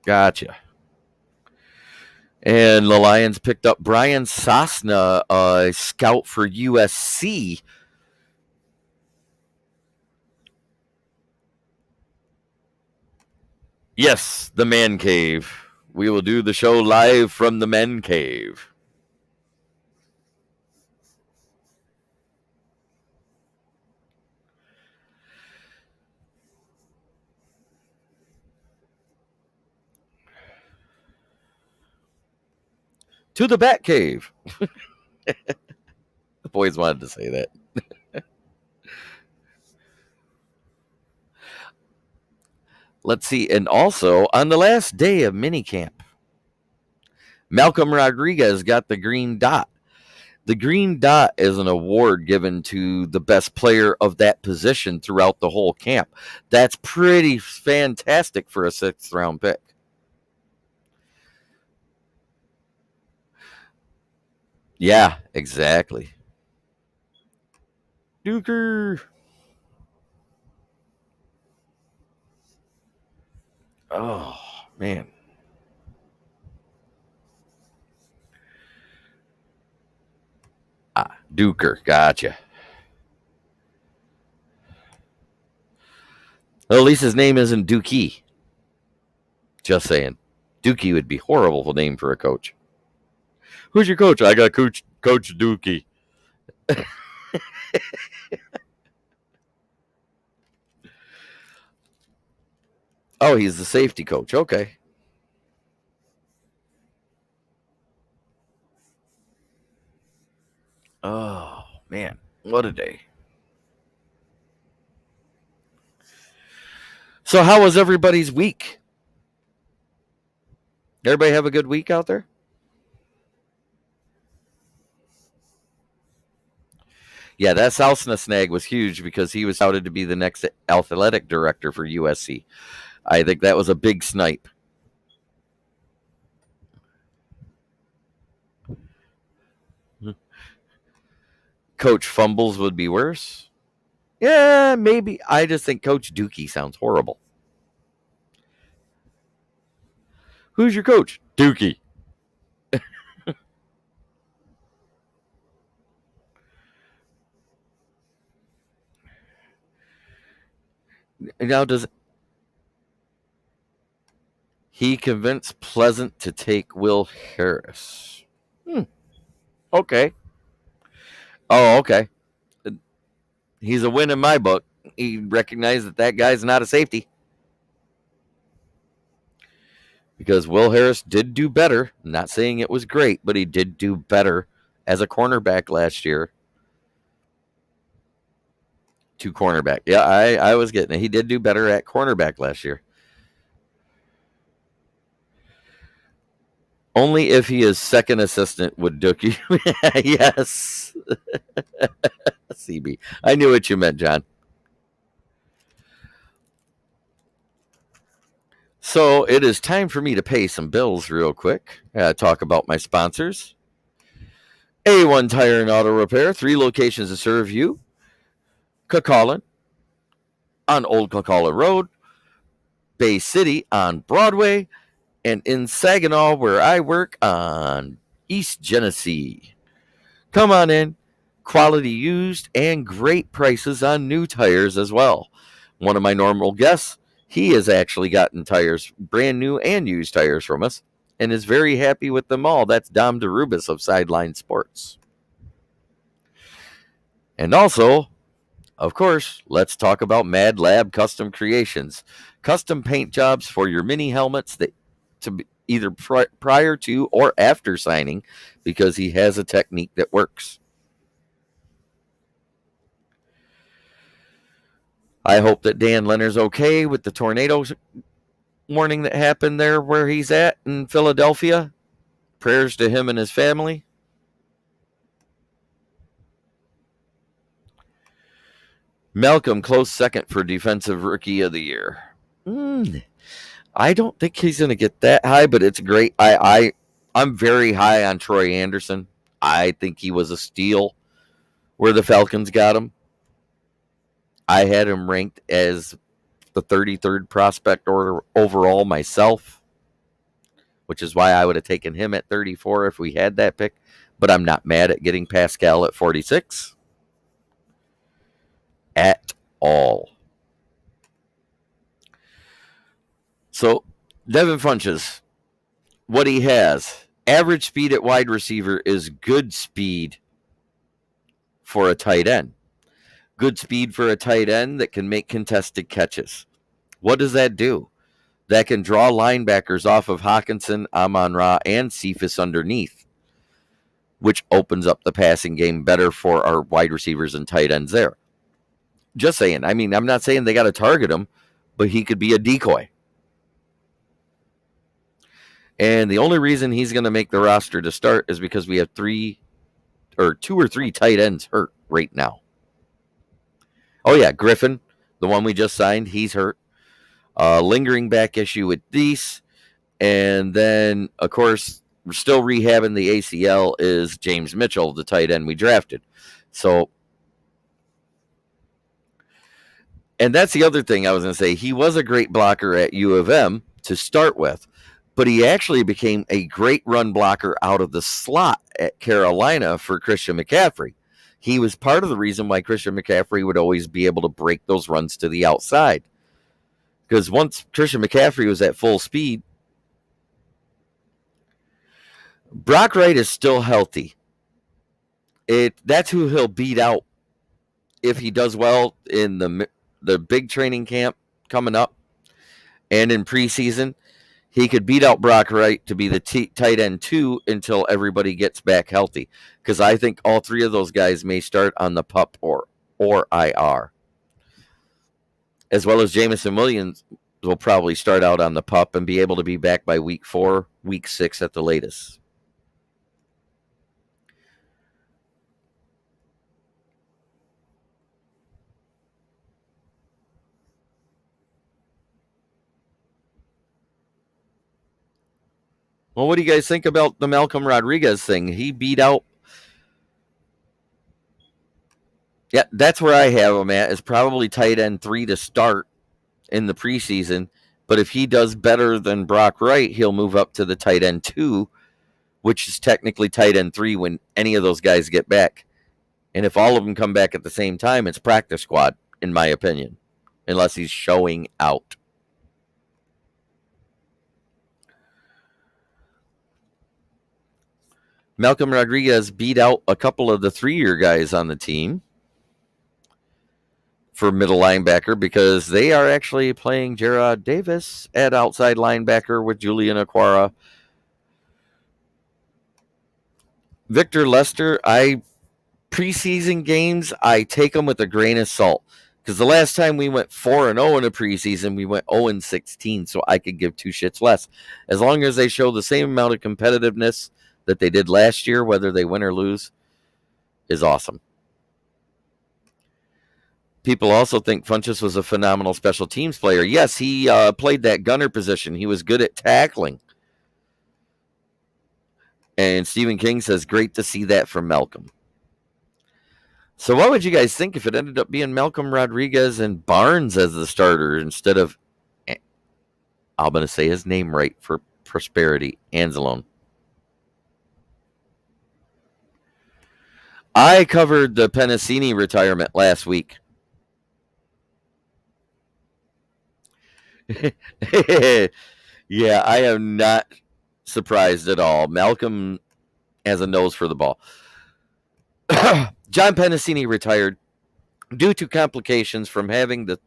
Gotcha. And the Lions picked up Brian Sosna, a scout for USC. Yes, the man cave. We will do the show live from the man cave. To the Bat Cave. The boys wanted to say that. Let's see. And also, on the last day of minicamp, Malcolm Rodriguez got the green dot. The green dot is an award given to the best player of that position throughout the whole camp. That's pretty fantastic for a 6th round pick. Yeah, exactly. Duker. Oh, man. Duker, gotcha. Well, at least his name isn't Dookie. Just saying. Dookie would be a horrible name for a coach. Who's your coach? I got Coach Dookie. Oh, he's the safety coach. Okay. Oh, man. What a day. So, how was everybody's week? Everybody have a good week out there? Yeah, that Southna snag was huge because he was touted to be the next athletic director for USC. I think that was a big snipe. Coach Fumbles would be worse. Yeah, maybe. I just think Coach Dookie sounds horrible. Who's your coach? Dookie. Now, does he convince Pleasant to take Will Harris? Okay. Oh, okay. He's a win in my book. He recognized that guy's not a safety. Because Will Harris did do better. I'm not saying it was great, but he did do better as a cornerback last year. To cornerback. Yeah, I was getting it. He did do better at cornerback last year. Only if he is second assistant would Dookie. Yes. CB. I knew what you meant, John. So it is time for me to pay some bills real quick. Talk about my sponsors. A1 Tire and Auto Repair, 3 locations to serve you. Cucaulin on Old Cucaulin Road, Bay City on Broadway, and in Saginaw, where I work, on East Genesee. Come on in. Quality used and great prices on new tires as well. One of my normal guests, he has actually gotten tires, brand new and used tires from us, and is very happy with them all. That's Dom DeRubis of Sideline Sports. And also, of course, let's talk about Mad Lab Custom Creations. Custom paint jobs for your mini helmets that to be either prior to or after signing, because he has a technique that works. I hope that Dan Leonard's okay with the tornado warning that happened there where he's at in Philadelphia. Prayers to him and his family. Malcolm, close second for Defensive Rookie of the Year. I don't think he's going to get that high, but it's great. I'm very high on Troy Anderson. I think he was a steal where the Falcons got him. I had him ranked as the 33rd prospect order overall myself, which is why I would have taken him at 34 if we had that pick. But I'm not mad at getting Pascal at 46 at all. So, Devin Funches, what he has, average speed at wide receiver is good speed for a tight end. Good speed for a tight end that can make contested catches. What does that do? That can draw linebackers off of Hawkinson, Amon-Ra, and Cephas underneath, which opens up the passing game better for our wide receivers and tight ends there. Just saying. I mean, I'm not saying they got to target him, but he could be a decoy. And the only reason he's going to make the roster to start is because we have 2 or 3 tight ends hurt right now. Oh, yeah, Griffin, the one we just signed, he's hurt. Lingering back issue with Deese. And then, of course, we're still rehabbing the ACL is James Mitchell, the tight end we drafted. So, and that's the other thing I was going to say. He was a great blocker at U of M, to start with, but he actually became a great run blocker out of the slot at Carolina for Christian McCaffrey. He was part of the reason why Christian McCaffrey would always be able to break those runs to the outside. Because once Christian McCaffrey was at full speed, Brock Wright is still healthy. That's who he'll beat out if he does well in the big training camp coming up and in preseason. He could beat out Brock Wright to be the tight end 2 until everybody gets back healthy. Because I think all three of those guys may start on the PUP or IR. As well as Jameson Williams will probably start out on the PUP and be able to be back by week 4, week 6 at the latest. Well, what do you guys think about the Malcolm Rodriguez thing? He beat out. Yeah, that's where I have him at. Is probably tight end 3 to start in the preseason. But if he does better than Brock Wright, he'll move up to the tight end 2, which is technically tight end 3 when any of those guys get back. And if all of them come back at the same time, it's practice squad, in my opinion, unless he's showing out. Malcolm Rodriguez beat out a couple of the 3-year guys on the team for middle linebacker because they are actually playing Gerard Davis at outside linebacker with Julian Okwara. Victor Lester, preseason games, I take them with a grain of salt. Because the last time we went 4-0 in a preseason, we went 0-16, so I could give 2 shits less. As long as they show the same amount of competitiveness that they did last year, whether they win or lose, is awesome. People also think Funchess was a phenomenal special teams player. Yes, he played that gunner position. He was good at tackling. And Stephen King says, great to see that from Malcolm. So what would you guys think if it ended up being Malcolm Rodriguez and Barnes as the starter instead of, I'm going to say his name right for prosperity, Anzalone? I covered the Penasini retirement last week. Yeah, I am not surprised at all. Malcolm has a nose for the ball. John Penasini retired due to complications from having the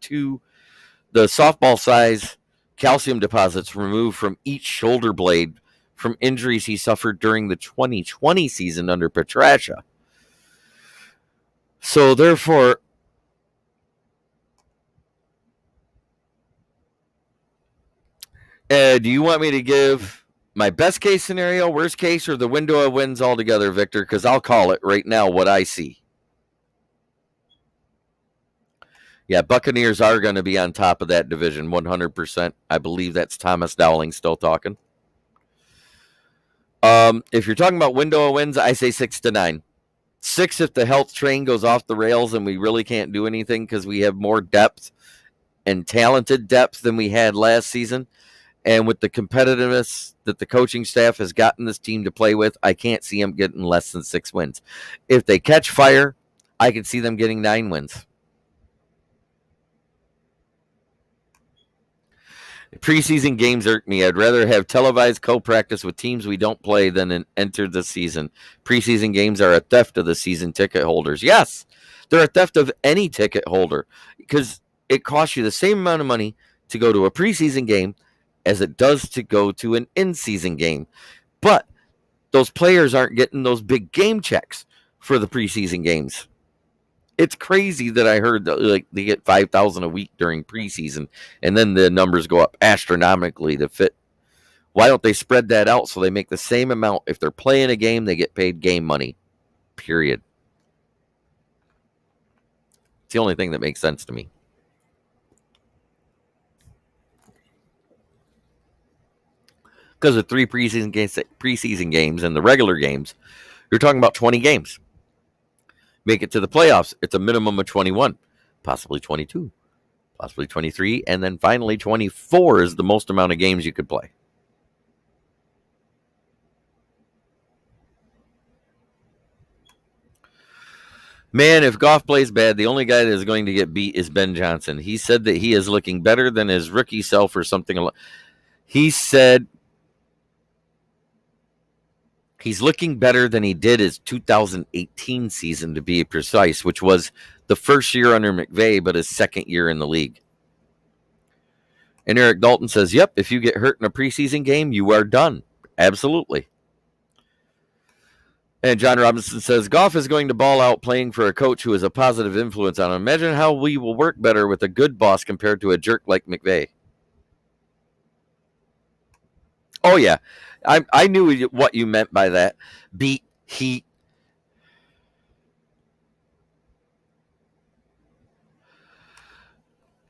softball size calcium deposits removed from each shoulder blade from injuries he suffered during the 2020 season under Petrasha. So therefore, do you want me to give my best case scenario, worst case, or the window of wins altogether, Victor? Because I'll call it right now what I see. Yeah, Buccaneers are going to be on top of that division 100%. I believe that's Thomas Dowling still talking. If you're talking about window of wins, I say 6-9. 6 if the health train goes off the rails and we really can't do anything because we have more depth and talented depth than we had last season. And with the competitiveness that the coaching staff has gotten this team to play with, I can't see them getting less than 6 wins. If they catch fire, I can see them getting 9 wins. Preseason games irk me. I'd rather have televised co-practice with teams we don't play than enter the season. Preseason games are a theft of the season ticket holders. Yes, they're a theft of any ticket holder because it costs you the same amount of money to go to a preseason game as it does to go to an in-season game. But those players aren't getting those big game checks for the preseason games. It's crazy that I heard that, like, they get $5,000 a week during preseason, and then the numbers go up astronomically to fit. Why don't they spread that out so they make the same amount? If they're playing a game, they get paid game money, period. It's the only thing that makes sense to me. Because of 3 preseason games and the regular games, you're talking about 20 games. Make it to the playoffs, it's a minimum of 21, possibly 22. possibly 23, and then finally 24 is the most amount of games you could play. Man, if Goff plays bad, the only guy that is going to get beat is Ben Johnson. He said that he is looking better than his rookie self or something. He said he's looking better than he did his 2018 season, to be precise, which was the first year under McVay, but his second year in the league. And Eric Dalton says, yep, if you get hurt in a preseason game, you are done. Absolutely. And John Robinson says, Goff is going to ball out playing for a coach who is a positive influence on him. Imagine how we will work better with a good boss compared to a jerk like McVay. Oh, yeah. I knew what you meant by that. Beat, heat.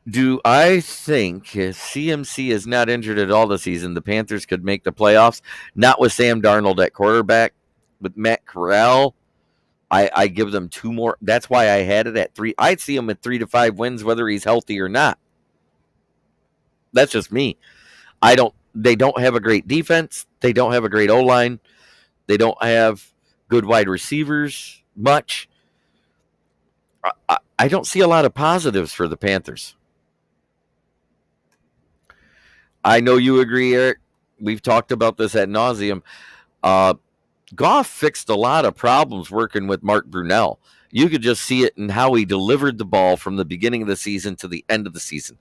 Do I think if CMC is not injured at all this season, the Panthers could make the playoffs? Not with Sam Darnold at quarterback. With Matt Corral, I give them 2 more. That's why I had it at 3. I'd see him at 3 to 5 wins, whether he's healthy or not. That's just me. They don't have a great defense. They don't have a great O-line. They don't have good wide receivers much. I don't see a lot of positives for the Panthers. I know you agree, Eric. We've talked about this ad nauseum. Goff fixed a lot of problems working with Mark Brunell. You could just see it in how he delivered the ball from the beginning of the season to the end of the season.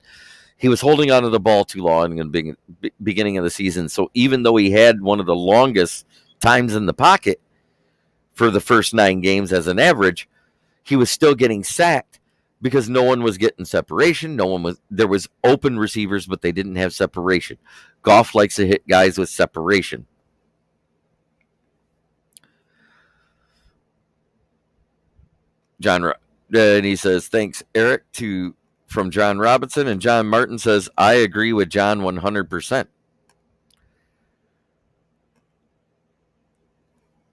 He was holding onto the ball too long in the beginning of the season. So even though he had one of the longest times in the pocket for the first 9 games as an average, he was still getting sacked because no one was getting separation. There was open receivers, but they didn't have separation. Goff likes to hit guys with separation. And he says, thanks, Eric, from John Robinson. And John Martin says, I agree with John 100%.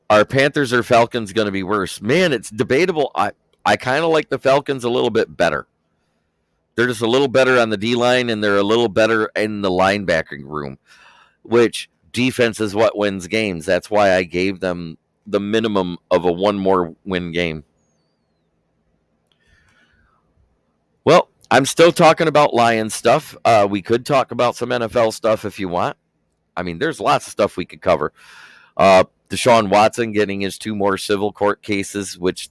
Are Panthers or Falcons going to be worse? Man, it's debatable. I kind of like the Falcons a little bit better. They're just a little better on the D-line, and they're a little better in the linebacking room, which defense is what wins games. That's why I gave them the minimum of a 1 more win game. Well, I'm still talking about Lions stuff. We could talk about some NFL stuff if you want. I mean, there's lots of stuff we could cover. Deshaun Watson getting his 2 more civil court cases, which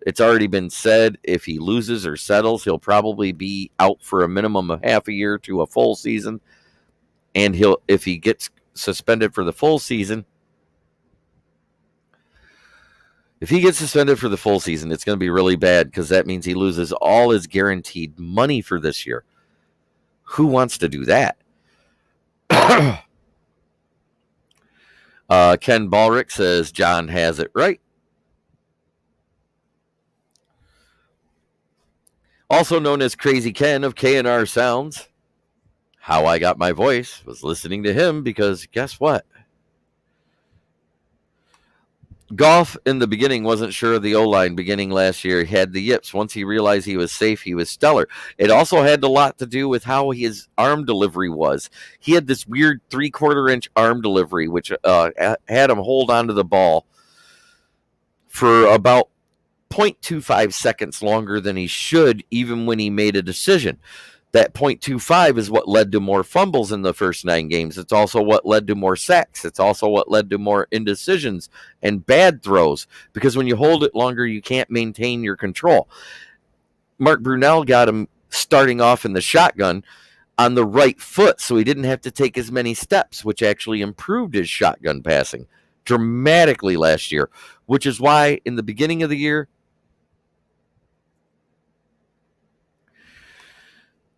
it's already been said if he loses or settles, he'll probably be out for a minimum of half a year to a full season. And if he gets suspended for the full season, it's going to be really bad because that means he loses all his guaranteed money for this year. Who wants to do that? Ken Ballrick says John has it right. Also known as Crazy Ken of K&R Sounds. How I got my voice was listening to him because guess what? Goff in the beginning wasn't sure of the O-line beginning last year. He had the yips. Once he realized he was safe, he was stellar. It also had a lot to do with how his arm delivery was. He had this weird 3/4-inch arm delivery, which had him hold onto the ball for about 0.25 seconds longer than he should, even when he made a decision. That 0.25 is what led to more fumbles in the first 9 games. It's also what led to more sacks. It's also what led to more indecisions and bad throws, because when you hold it longer, you can't maintain your control. Mark Brunell got him starting off in the shotgun on the right foot, so he didn't have to take as many steps, which actually improved his shotgun passing dramatically last year, which is why in the beginning of the year,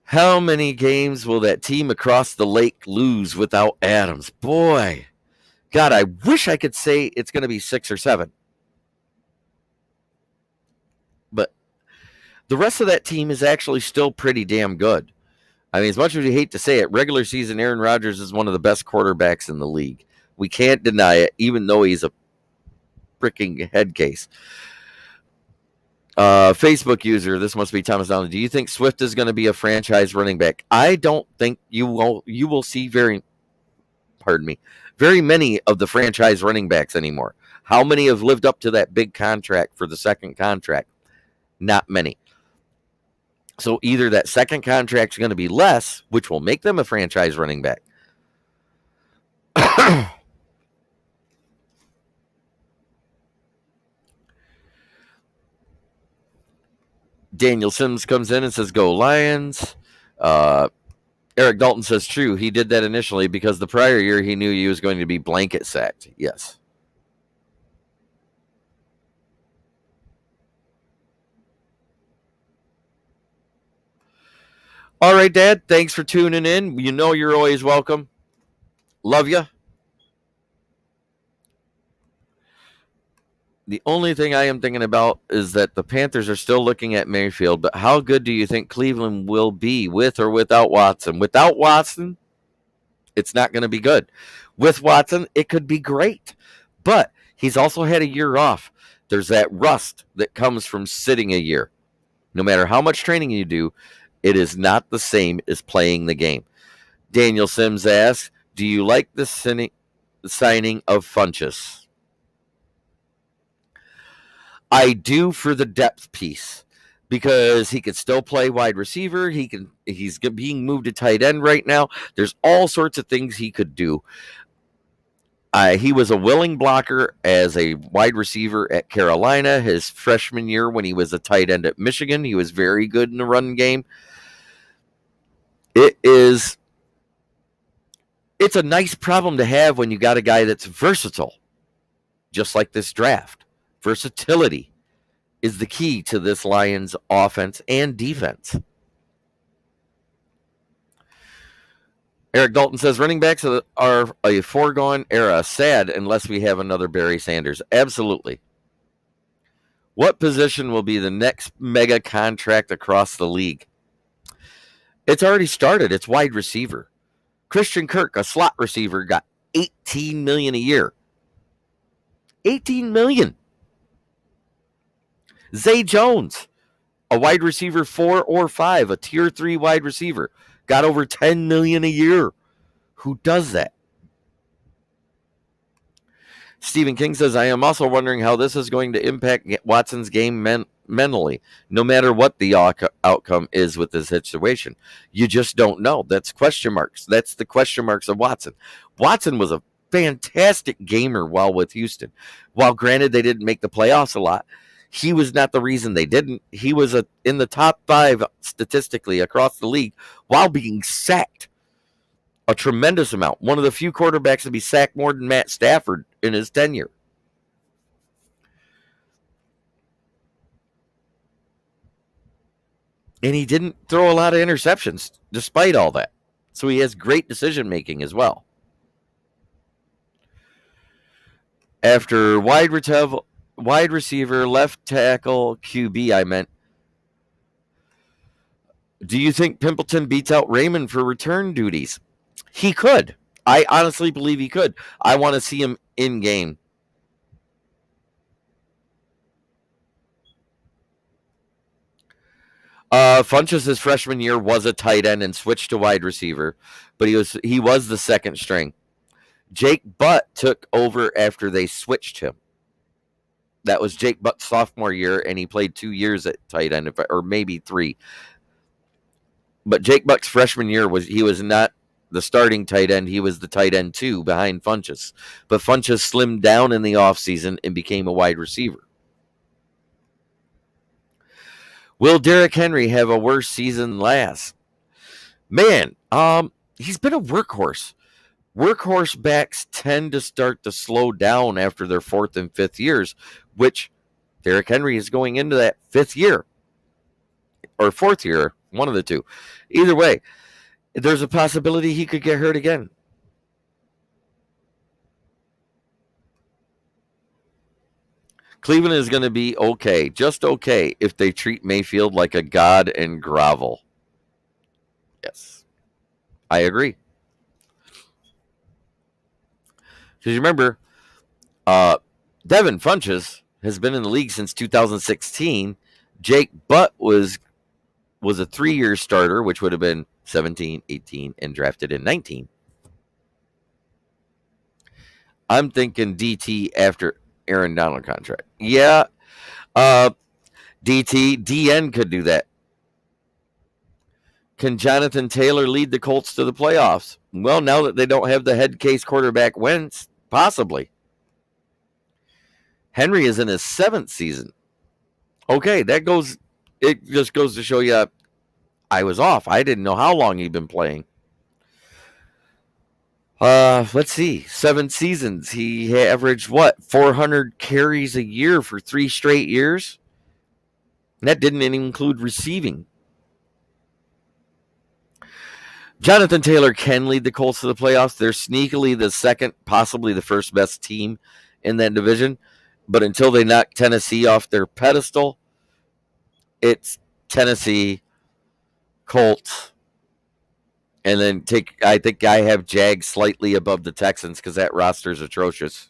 how many games will that team across the lake lose without Adams? Boy, God, I wish I could say it's going to be 6 or 7. But the rest of that team is actually still pretty damn good. I mean, as much as you hate to say it, regular season Aaron Rodgers is one of the best quarterbacks in the league. We can't deny it, even though he's a freaking head case. Facebook user, this must be Thomas Allen. Do you think Swift is going to be a franchise running back? I don't think you will. You will see very many of the franchise running backs anymore. How many have lived up to that big contract for the second contract? Not many. So either that second contract is going to be less, which will make them a franchise running back. Daniel Sims comes in and says, "Go Lions." Eric Dalton says, "True. He did that initially because the prior year he knew he was going to be blanket sacked." Yes. All right, Dad. Thanks for tuning in. You know you're always welcome. Love you. The only thing I am thinking about is that the Panthers are still looking at Mayfield, but how good do you think Cleveland will be with or without Watson? Without Watson, it's not going to be good. With Watson, it could be great, but he's also had a year off. There's that rust that comes from sitting a year. No matter how much training you do, it is not the same as playing the game. Daniel Sims asks, do you like the signing of Funchess? I do, for the depth piece, because he could still play wide receiver. He's being moved to tight end right now. There's all sorts of things he could do. He was a willing blocker as a wide receiver at Carolina. His freshman year when he was a tight end at Michigan, he was very good in the run game. It's a nice problem to have when you got a guy that's versatile, just like this draft. Versatility is the key to this Lions offense and defense. Eric Dalton says running backs are a foregone era. Sad unless we have another Barry Sanders. Absolutely. What position will be the next mega contract across the league? It's already started. It's wide receiver. Christian Kirk, a slot receiver, got $18 million a year. $18 million. Zay Jones, a wide receiver 4 or 5, a tier 3 wide receiver, got over $10 million a year. Who does that? Stephen King says, I am also wondering how this is going to impact Watson's game mentally, no matter what the outcome is with this situation. You just don't know. That's question marks. That's the question marks of Watson. Watson was a fantastic gamer while with Houston. While granted they didn't make the playoffs a lot, he was not the reason they didn't. He was in the top 5 statistically across the league while being sacked a tremendous amount. One of the few quarterbacks to be sacked more than Matt Stafford in his tenure. And he didn't throw a lot of interceptions despite all that. So he has great decision making as well. After wide receiver, left tackle, QB, I meant. Do you think Pimpleton beats out Raymond for return duties? He could. I honestly believe he could. I want to see him in game. Funchess, his freshman year, was a tight end and switched to wide receiver, but he was the second string. Jake Butt took over after they switched him. That was Jake Butt's sophomore year, and he played 2 years at tight end, or maybe 3. But Jake Butt's freshman year he was not the starting tight end. He was the tight end 2 behind Funchess. But Funchess slimmed down in the offseason and became a wide receiver. Will Derrick Henry have a worse season than last? Man, he's been a workhorse. Workhorse backs tend to start to slow down after their 4th and 5th years, which Derrick Henry is going into that 5th year or 4th year, one of the two. Either way, there's a possibility he could get hurt again. Cleveland is going to be okay, just okay, if they treat Mayfield like a god and grovel. Yes, I agree. Because you remember, Devin Funchess has been in the league since 2016. Jake Butt was a 3-year starter, which would have been 17, 18, and drafted in 19. I'm thinking DT after Aaron Donald contract. Yeah, DN could do that. Can Jonathan Taylor lead the Colts to the playoffs? Well, now that they don't have the head case quarterback Wentz, possibly. Henry is in his 7th season. Okay, it just goes to show you I was off. I didn't know how long he'd been playing. Let's see. 7 seasons. He averaged 400 carries a year for 3 straight years? And that didn't include receiving. Jonathan Taylor can lead the Colts to the playoffs. They're sneakily the second, possibly the first best team in that division. But until they knock Tennessee off their pedestal, it's Tennessee, Colts, and then I think I have Jags slightly above the Texans because that roster is atrocious.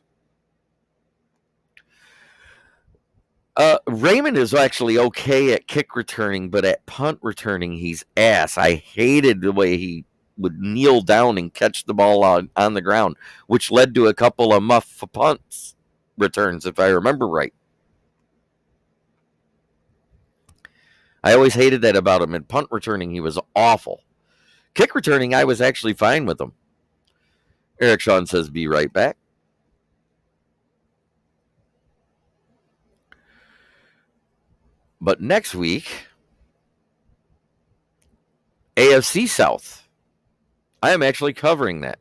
Raymond is actually okay at kick returning, but at punt returning, he's ass. I hated the way he would kneel down and catch the ball on the ground, which led to a couple of muff punts returns, if I remember right. I always hated that about him. In punt returning, he was awful. Kick returning, I was actually fine with him. Eric Sean says, be right back. But next week, AFC South. I am actually covering that.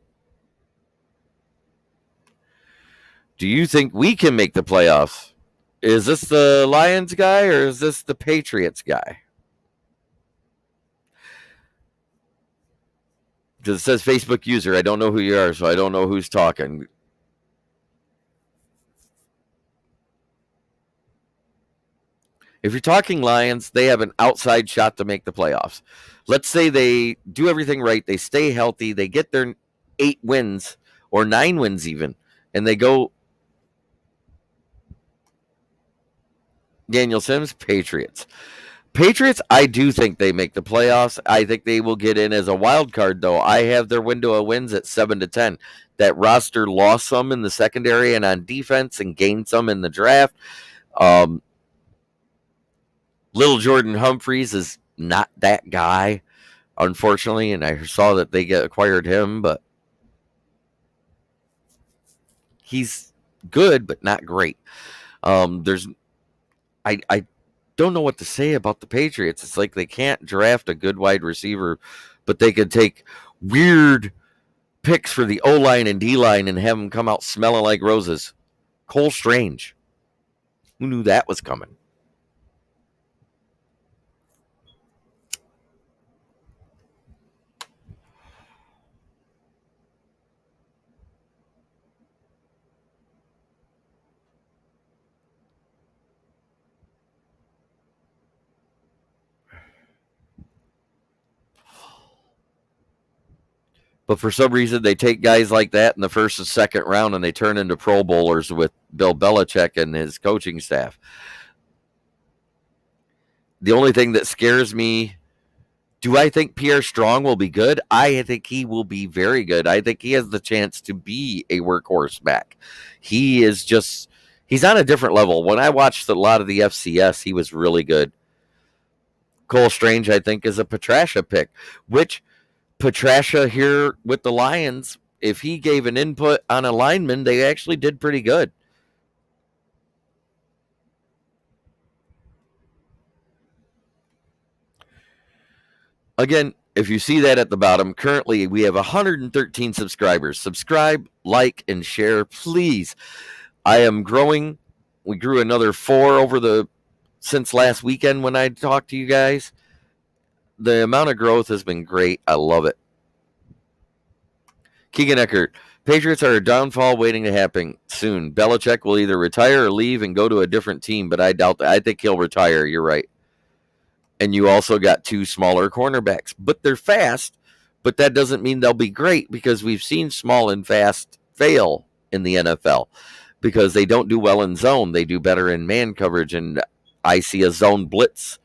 Do you think we can make the playoffs? Is this the Lions guy or is this the Patriots guy? Because it says Facebook user. I don't know who you are, so I don't know who's talking. If you're talking Lions, they have an outside shot to make the playoffs. Let's say they do everything right. They stay healthy. They get their 8 wins or 9 wins even, and they go Daniel Sims, Patriots. Patriots, I do think they make the playoffs. I think they will get in as a wild card, though. I have their window of wins at 7-10. That roster lost some in the secondary and on defense and gained some in the draft. Little Jordan Humphreys is not that guy, unfortunately, and I saw that they acquired him, but he's good, but not great. I don't know what to say about the Patriots. It's like they can't draft a good wide receiver, but they could take weird picks for the O-line and D-line and have them come out smelling like roses. Cole Strange. Who knew that was coming? But for some reason, they take guys like that in the first and second round and they turn into Pro Bowlers with Bill Belichick and his coaching staff. The only thing that scares me, do I think Pierre Strong will be good? I think he will be very good. I think he has the chance to be a workhorse back. He's on a different level. When I watched a lot of the FCS, he was really good. Cole Strange, I think, is a Patricia pick, which Patricia here with the Lions, if he gave an input on a lineman, they actually did pretty good. Again, if you see that at the bottom, currently we have 113 subscribers. Subscribe, like, and share, please. I am growing. We grew another 4 since last weekend when I talked to you guys. The amount of growth has been great. I love it. Keegan Eckert. Patriots are a downfall waiting to happen soon. Belichick will either retire or leave and go to a different team, but I doubt that. I think he'll retire. You're right. And you also got 2 smaller cornerbacks. But they're fast, but that doesn't mean they'll be great because we've seen small and fast fail in the NFL because they don't do well in zone. They do better in man coverage, and I see a zone blitz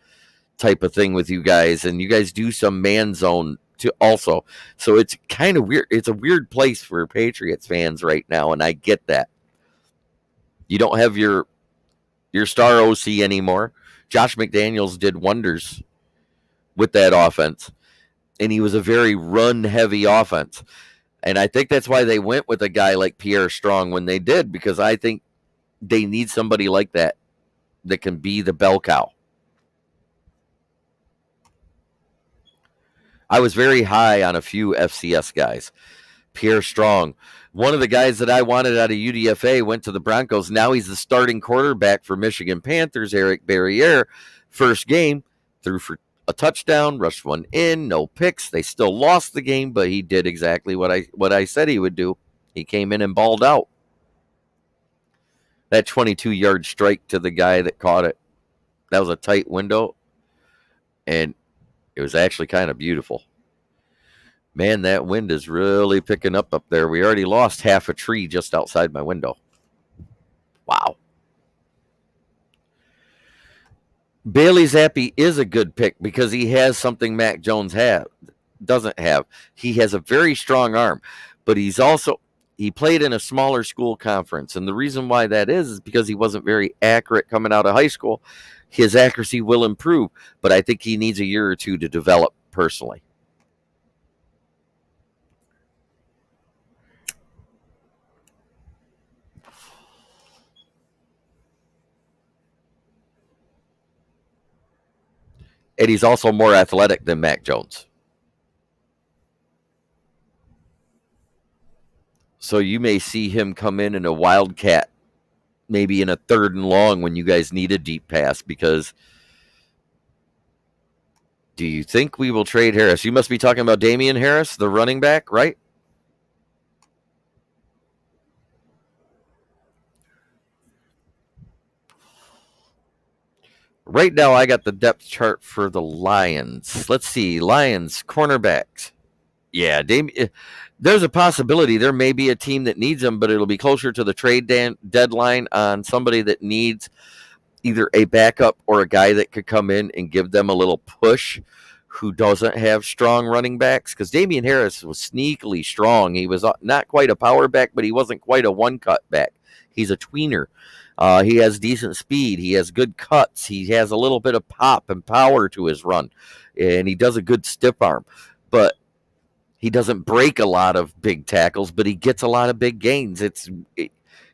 type of thing with you guys, and you guys do some man zone to also. So it's kind of weird. It's a weird place for Patriots fans right now, and I get that. You don't have your star OC anymore. Josh McDaniels did wonders with that offense, and he was a very run-heavy offense. And I think that's why they went with a guy like Pierre Strong when they did, because I think they need somebody like that can be the bell cow. I was very high on a few FCS guys. Pierre Strong, one of the guys that I wanted out of UDFA, went to the Broncos. Now he's the starting quarterback for Michigan Panthers. Eric Barriere, first game, threw for a touchdown, rushed one in, no picks. They still lost the game, but he did exactly what I said he would do. He came in and balled out. That 22-yard strike to the guy that caught it, that was a tight window, and it was actually kind of beautiful. Man, that wind is really picking up there. We already lost half a tree just outside my window. Wow. Bailey Zappi is a good pick because he has something Mac Jones doesn't have. He has a very strong arm, but he played in a smaller school conference. And the reason why that is because he wasn't very accurate coming out of high school. His accuracy will improve, but I think he needs a year or two to develop personally. And he's also more athletic than Mac Jones. So you may see him come in a wildcat, maybe in a 3rd and long when you guys need a deep pass, because do you think we will trade Harris? You must be talking about Damian Harris, the running back, right? Right now, I got the depth chart for the Lions. Let's see. Lions, cornerbacks. Yeah, there's a possibility there may be a team that needs them, but it'll be closer to the trade deadline on somebody that needs either a backup or a guy that could come in and give them a little push who doesn't have strong running backs. Because Damian Harris was sneakily strong. He was not quite a power back, but he wasn't quite a one-cut back. He's a tweener. He has decent speed. He has good cuts. He has a little bit of pop and power to his run. And he does a good stiff arm. But he doesn't break a lot of big tackles, but he gets a lot of big gains.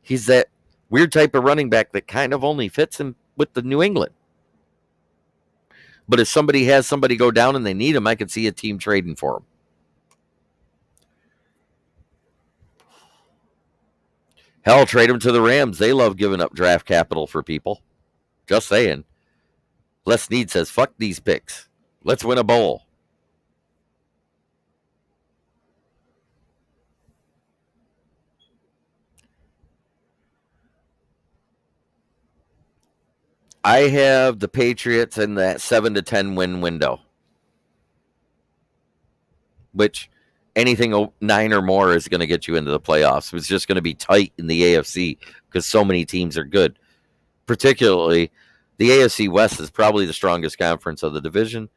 He's that weird type of running back that kind of only fits him with the New England. But if somebody has somebody go down and they need him, I could see a team trading for him. Hell, trade him to the Rams. They love giving up draft capital for people. Just saying. Les Snead says, fuck these picks. Let's win a bowl. I have the Patriots in that 7 to 10 win window, which anything 9 or more is going to get you into the playoffs. It's just going to be tight in the AFC because so many teams are good. Particularly, the AFC West is probably the strongest conference of the division,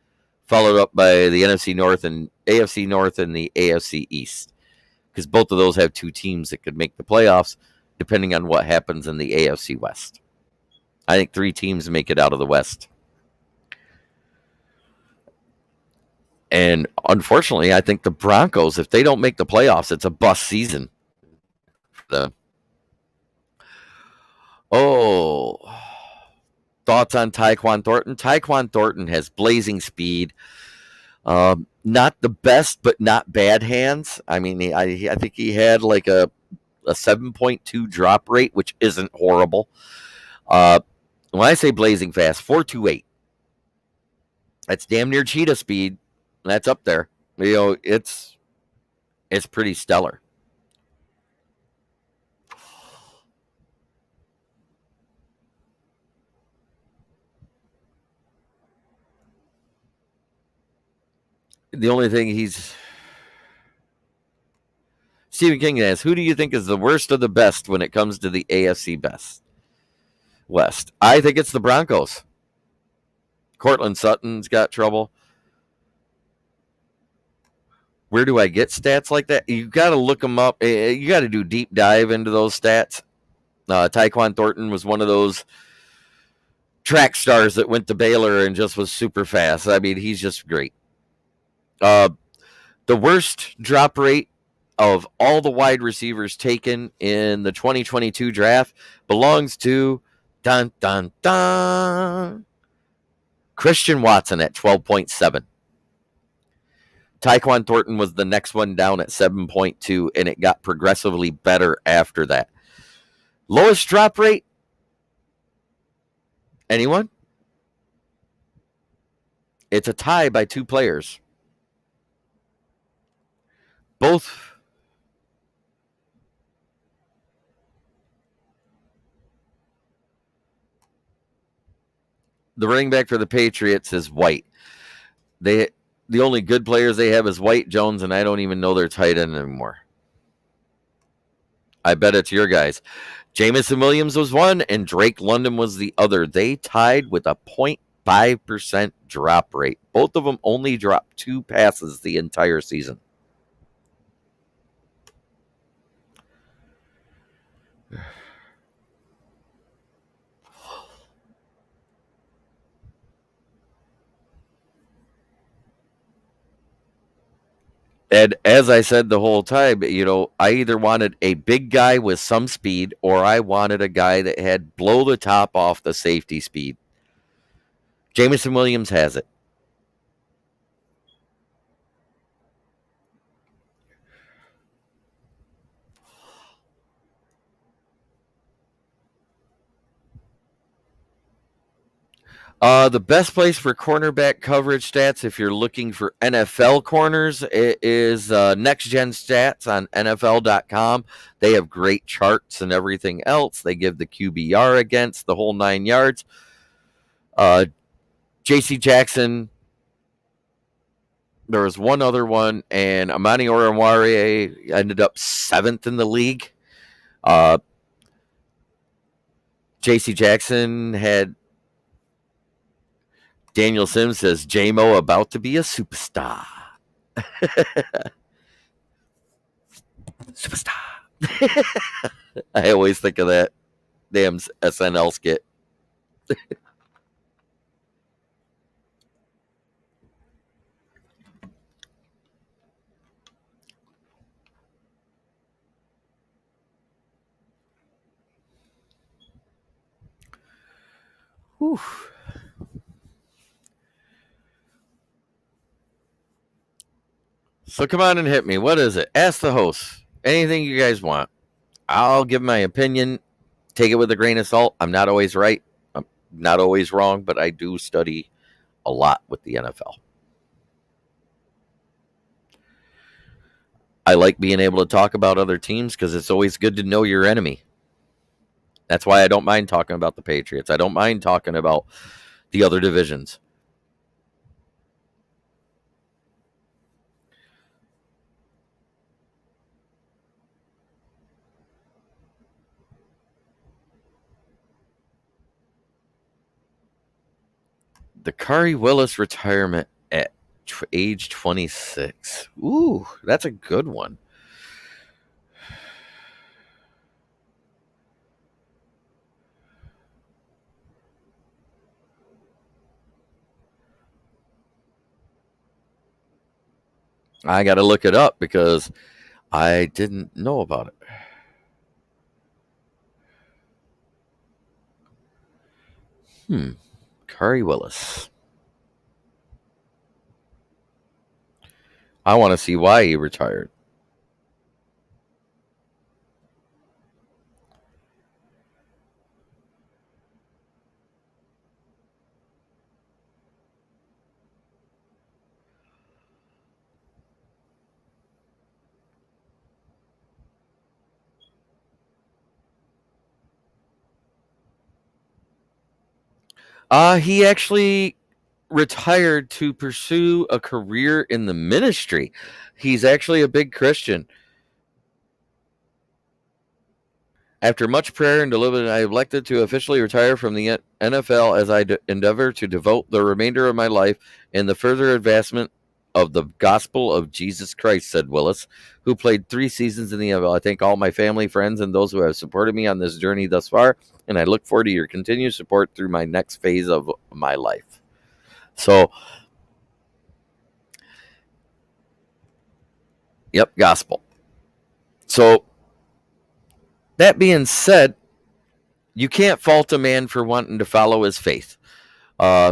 followed up by the NFC North and AFC North and the AFC East, because both of those have 2 teams that could make the playoffs, depending on what happens in the AFC West. I think 3 teams make it out of the West. And unfortunately, I think the Broncos, if they don't make the playoffs, it's a bust season. Thoughts on Tyquan Thornton? Tyquan Thornton has blazing speed. Not the best, but not bad hands. I mean, I think he had like a 7.2 drop rate, which isn't horrible. When I say blazing fast, 4.28. That's damn near cheetah speed. That's up there. You know, it's pretty stellar. The only thing Stephen King asks, who do you think is the worst of the best when it comes to the AFC West? I think it's the Broncos. Cortland Sutton's got trouble. Where do I get stats like that? You got to look them up. You got to do deep dive into those stats. Tyquan Thornton was one of those track stars that went to Baylor and just was super fast. I mean, he's just great. The worst drop rate of all the wide receivers taken in the 2022 draft belongs to dun dun dun Christian Watson at 12.7. Tyquan Thornton was the next one down at 7.2, and it got progressively better after that. Lowest drop rate? Anyone? It's a tie by 2 players. Both. The running back for the Patriots is White. The only good players they have is White, Jones, and I don't even know their tight end anymore. I bet it's your guys. Jamison Williams was one, and Drake London was the other. They tied with a 0.5% drop rate. Both of them only dropped 2 passes the entire season. And as I said the whole time, I either wanted a big guy with some speed or I wanted a guy that had blow the top off the safety speed. Jamison Williams has it. The best place for cornerback coverage stats, if you're looking for NFL corners, it is Next Gen Stats on NFL.com. They have great charts and everything else. They give the QBR against the whole 9 yards. J.C. Jackson. There was one other one, and Amani Oruwariye ended up 7th in the league. J.C. Jackson had Daniel Sims says, J-Mo about to be a superstar. Superstar. I always think of that damn SNL skit. Whew. So come on and hit me. What is it? Ask the host. Anything you guys want. I'll give my opinion. Take it with a grain of salt. I'm not always right. I'm not always wrong, but I do study a lot with the NFL. I like being able to talk about other teams because it's always good to know your enemy. That's why I don't mind talking about the Patriots. I don't mind talking about the other divisions. Dakari Willis retirement at age 26. Ooh, that's a good one. I got to look it up because I didn't know about it. Curry Willis. I want to see why he retired. He actually retired to pursue a career in the ministry. He's actually a big Christian. After much prayer and deliberate, I elected to officially retire from the NFL as I endeavor to devote the remainder of my life in the further advancement of the gospel of Jesus Christ, said Willis, who played 3 seasons in the NFL. I thank all my family, friends, and those who have supported me on this journey thus far, and I look forward to your continued support through my next phase of my life. So, yep, gospel. So, that being said, you can't fault a man for wanting to follow his faith.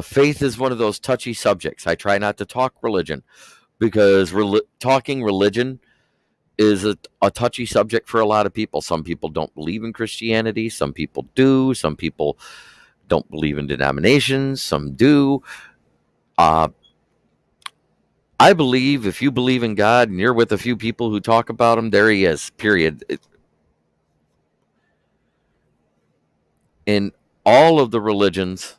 Faith is one of those touchy subjects. I try not to talk religion because talking religion is a touchy subject for a lot of people. Some people don't believe in Christianity. Some people do. Some people don't believe in denominations. Some do. I believe if you believe in God and you're with a few people who talk about him, there he is, period. In all of the religions,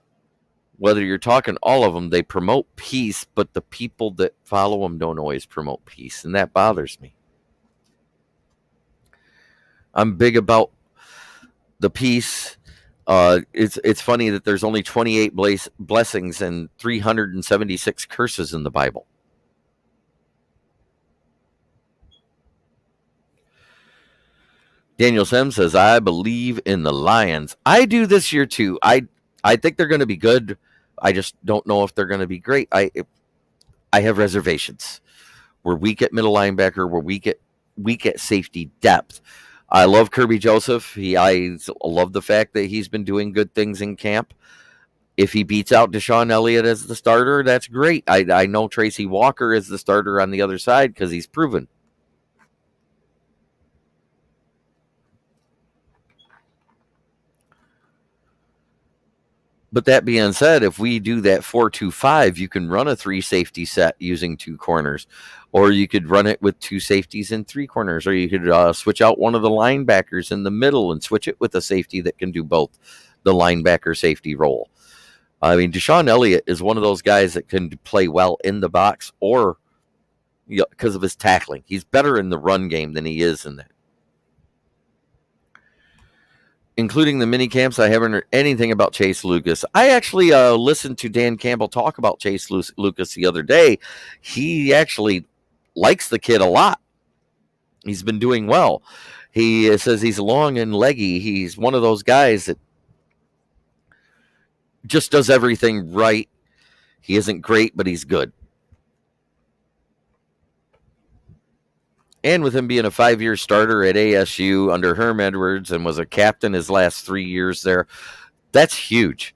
whether you're talking all of them, they promote peace, but the people that follow them don't always promote peace, and that bothers me. I'm big about the peace. It's funny that there's only 28 blessings and 376 curses in the Bible. Daniel Sem says, I believe in the Lions. I do this year too. I think they're going to be good. I just don't know if they're going to be great. I have reservations. We're weak at middle linebacker. We're weak at safety depth. I love Kirby Joseph. I love the fact that he's been doing good things in camp. If he beats out Deshaun Elliott as the starter, that's great. I know Tracy Walker is the starter on the other side because he's proven. But that being said, if we do that 4-2-5, you can run a 3 safety set using 2 corners, or you could run it with 2 safeties and 3 corners, or you could switch out one of the linebackers in the middle and switch it with a safety that can do both the linebacker safety role. I mean, Deshaun Elliott is one of those guys that can play well in the box or because of his tackling. He's better in the run game than he is in that. Including the mini camps, I haven't heard anything about Chase Lucas. I actually listened to Dan Campbell talk about Chase Lucas the other day. He actually likes the kid a lot. He's been doing well. He says he's long and leggy. He's one of those guys that just does everything right. He isn't great, but he's good. And with him being a 5-year starter at ASU under Herm Edwards and was a captain his last 3 years there, that's huge.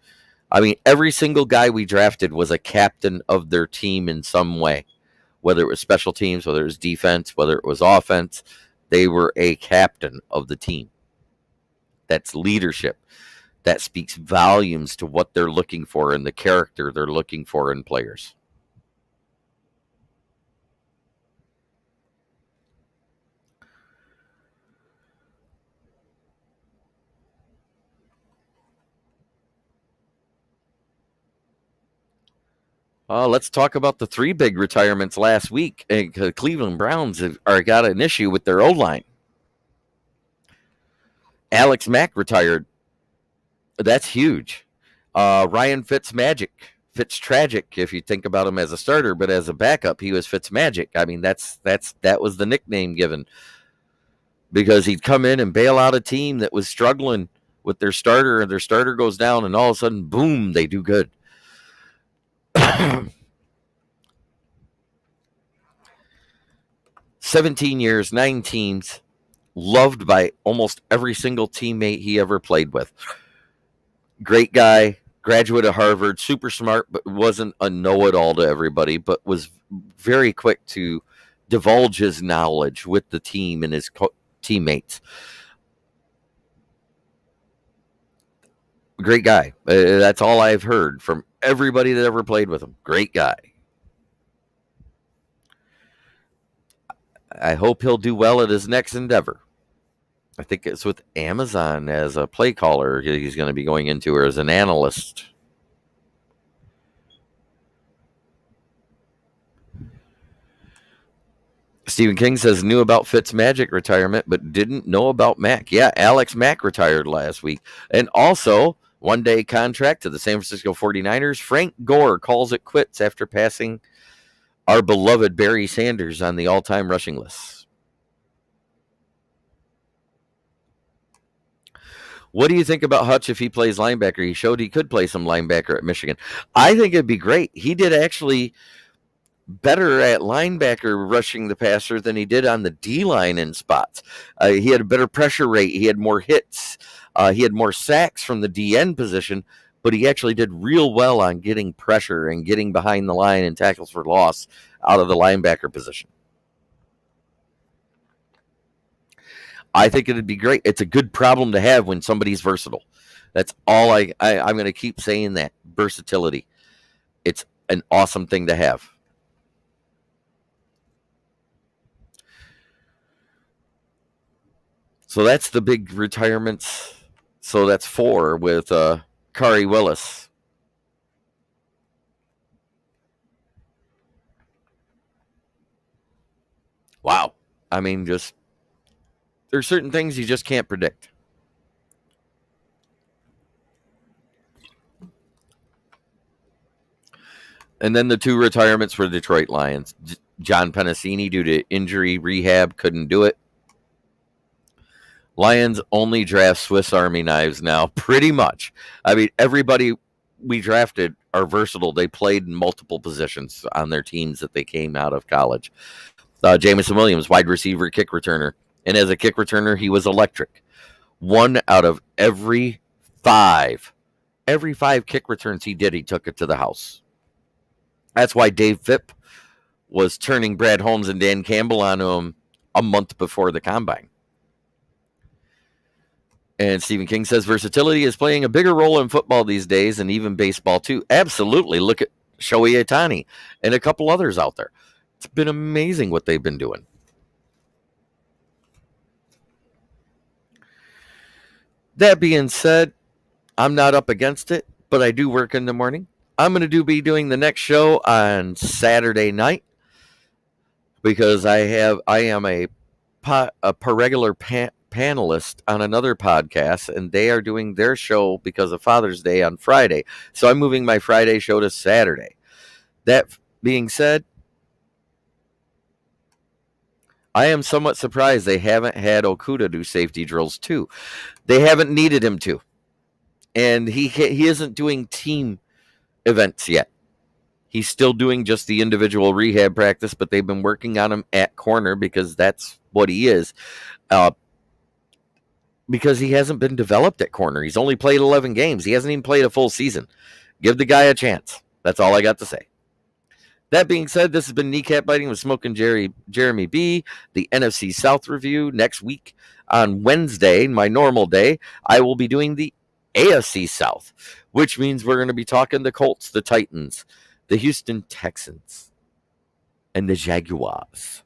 I mean, every single guy we drafted was a captain of their team in some way, whether it was special teams, whether it was defense, whether it was offense. They were a captain of the team. That's leadership. That speaks volumes to what they're looking for and the character they're looking for in players. Let's talk about the 3 big retirements last week. Cleveland Browns got an issue with their O-line. Alex Mack retired. That's huge. Ryan Fitztragic if you think about him as a starter, but as a backup, he was Fitzmagic. I mean, that was the nickname given because he'd come in and bail out a team that was struggling with their starter, and their starter goes down, and all of a sudden, boom, they do good. 17 years, 9 teams, loved by almost every single teammate he ever played with. Great guy, graduate of Harvard, super smart, but wasn't a know-it-all to everybody, but was very quick to divulge his knowledge with the team and his teammates. Great guy. That's all I've heard from everybody that ever played with him. Great guy. I hope he'll do well at his next endeavor. I think it's with Amazon as a play caller he's going to be going into, or as an analyst. Stephen King says knew about Fitzmagic retirement, but didn't know about Mack. Yeah, Alex Mack retired last week. And also, one-day contract to the San Francisco 49ers. Frank Gore calls it quits after passing our beloved Barry Sanders on the all-time rushing list. What do you think about Hutch if he plays linebacker? He showed he could play some linebacker at Michigan. I think it'd be great. He did actually better at linebacker rushing the passer than he did on the D-line in spots. He had a better pressure rate. He had more hits. He had more sacks from the DN position, but he actually did real well on getting pressure and getting behind the line and tackles for loss out of the linebacker position. I think it'd be great. It's a good problem to have when somebody's versatile. That's all I'm going to keep saying that. Versatility. It's an awesome thing to have. So that's the big retirements. So that's 4 with Kari Willis. Wow. I mean, just there's certain things you just can't predict. And then the 2 retirements for the Detroit Lions. John Pennicini, due to injury rehab, couldn't do it. Lions only draft Swiss Army knives now, pretty much. I mean, everybody we drafted are versatile. They played in multiple positions on their teams that they came out of college. Jamison Williams, wide receiver, kick returner. And as a kick returner, he was electric. 1 out of every 5 kick returns he did, he took it to the house. That's why Dave Phipp was turning Brad Holmes and Dan Campbell onto him a month before the combine. And Stephen King says versatility is playing a bigger role in football these days and even baseball too. Absolutely. Look at Shohei Ohtani and a couple others out there. It's been amazing what they've been doing. That being said, I'm not up against it, but I do work in the morning. I'm going to be doing the next show on Saturday night because I am a regular panelist on another podcast, and they are doing their show because of Father's Day on Friday. So I'm moving my Friday show to Saturday. That being said, I am somewhat surprised they haven't had Okuda do safety drills too. They haven't needed him to. And he isn't doing team events yet. He's still doing just the individual rehab practice, but they've been working on him at corner because that's what he is. Because he hasn't been developed at corner. He's only played 11 games. He hasn't even played a full season. Give the guy a chance. That's all I got to say. That being said, this has been Kneecap Biting with Smokin'Jeremy B, the NFC South review. Next week on Wednesday, my normal day, I will be doing the AFC South, which means we're going to be talking the Colts, the Titans, the Houston Texans, and the Jaguars.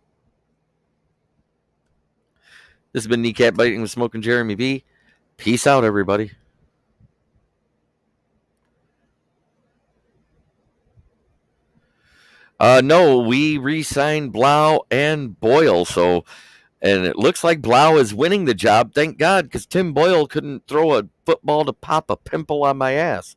This has been Kneecap Biting with Smokin'Jeremy B. Peace out, everybody. No, we re-signed Blau and Boyle, and it looks like Blau is winning the job. Thank God, because Tim Boyle couldn't throw a football to pop a pimple on my ass.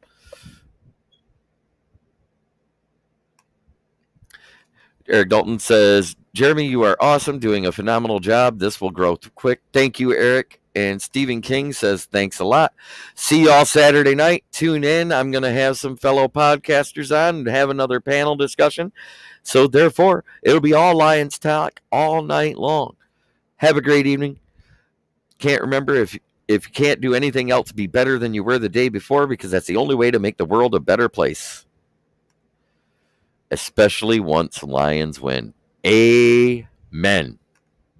Eric Dalton says, Jeremy, you are awesome, doing a phenomenal job. This will grow quick. Thank you, Eric. And Stephen King says, thanks a lot. See you all Saturday night. Tune in. I'm going to have some fellow podcasters on and have another panel discussion. So therefore, it'll be all Lions talk all night long. Have a great evening. Can't remember if you can't do anything else, be better than you were the day before, because that's the only way to make the world a better place. Especially once Lions win. Amen.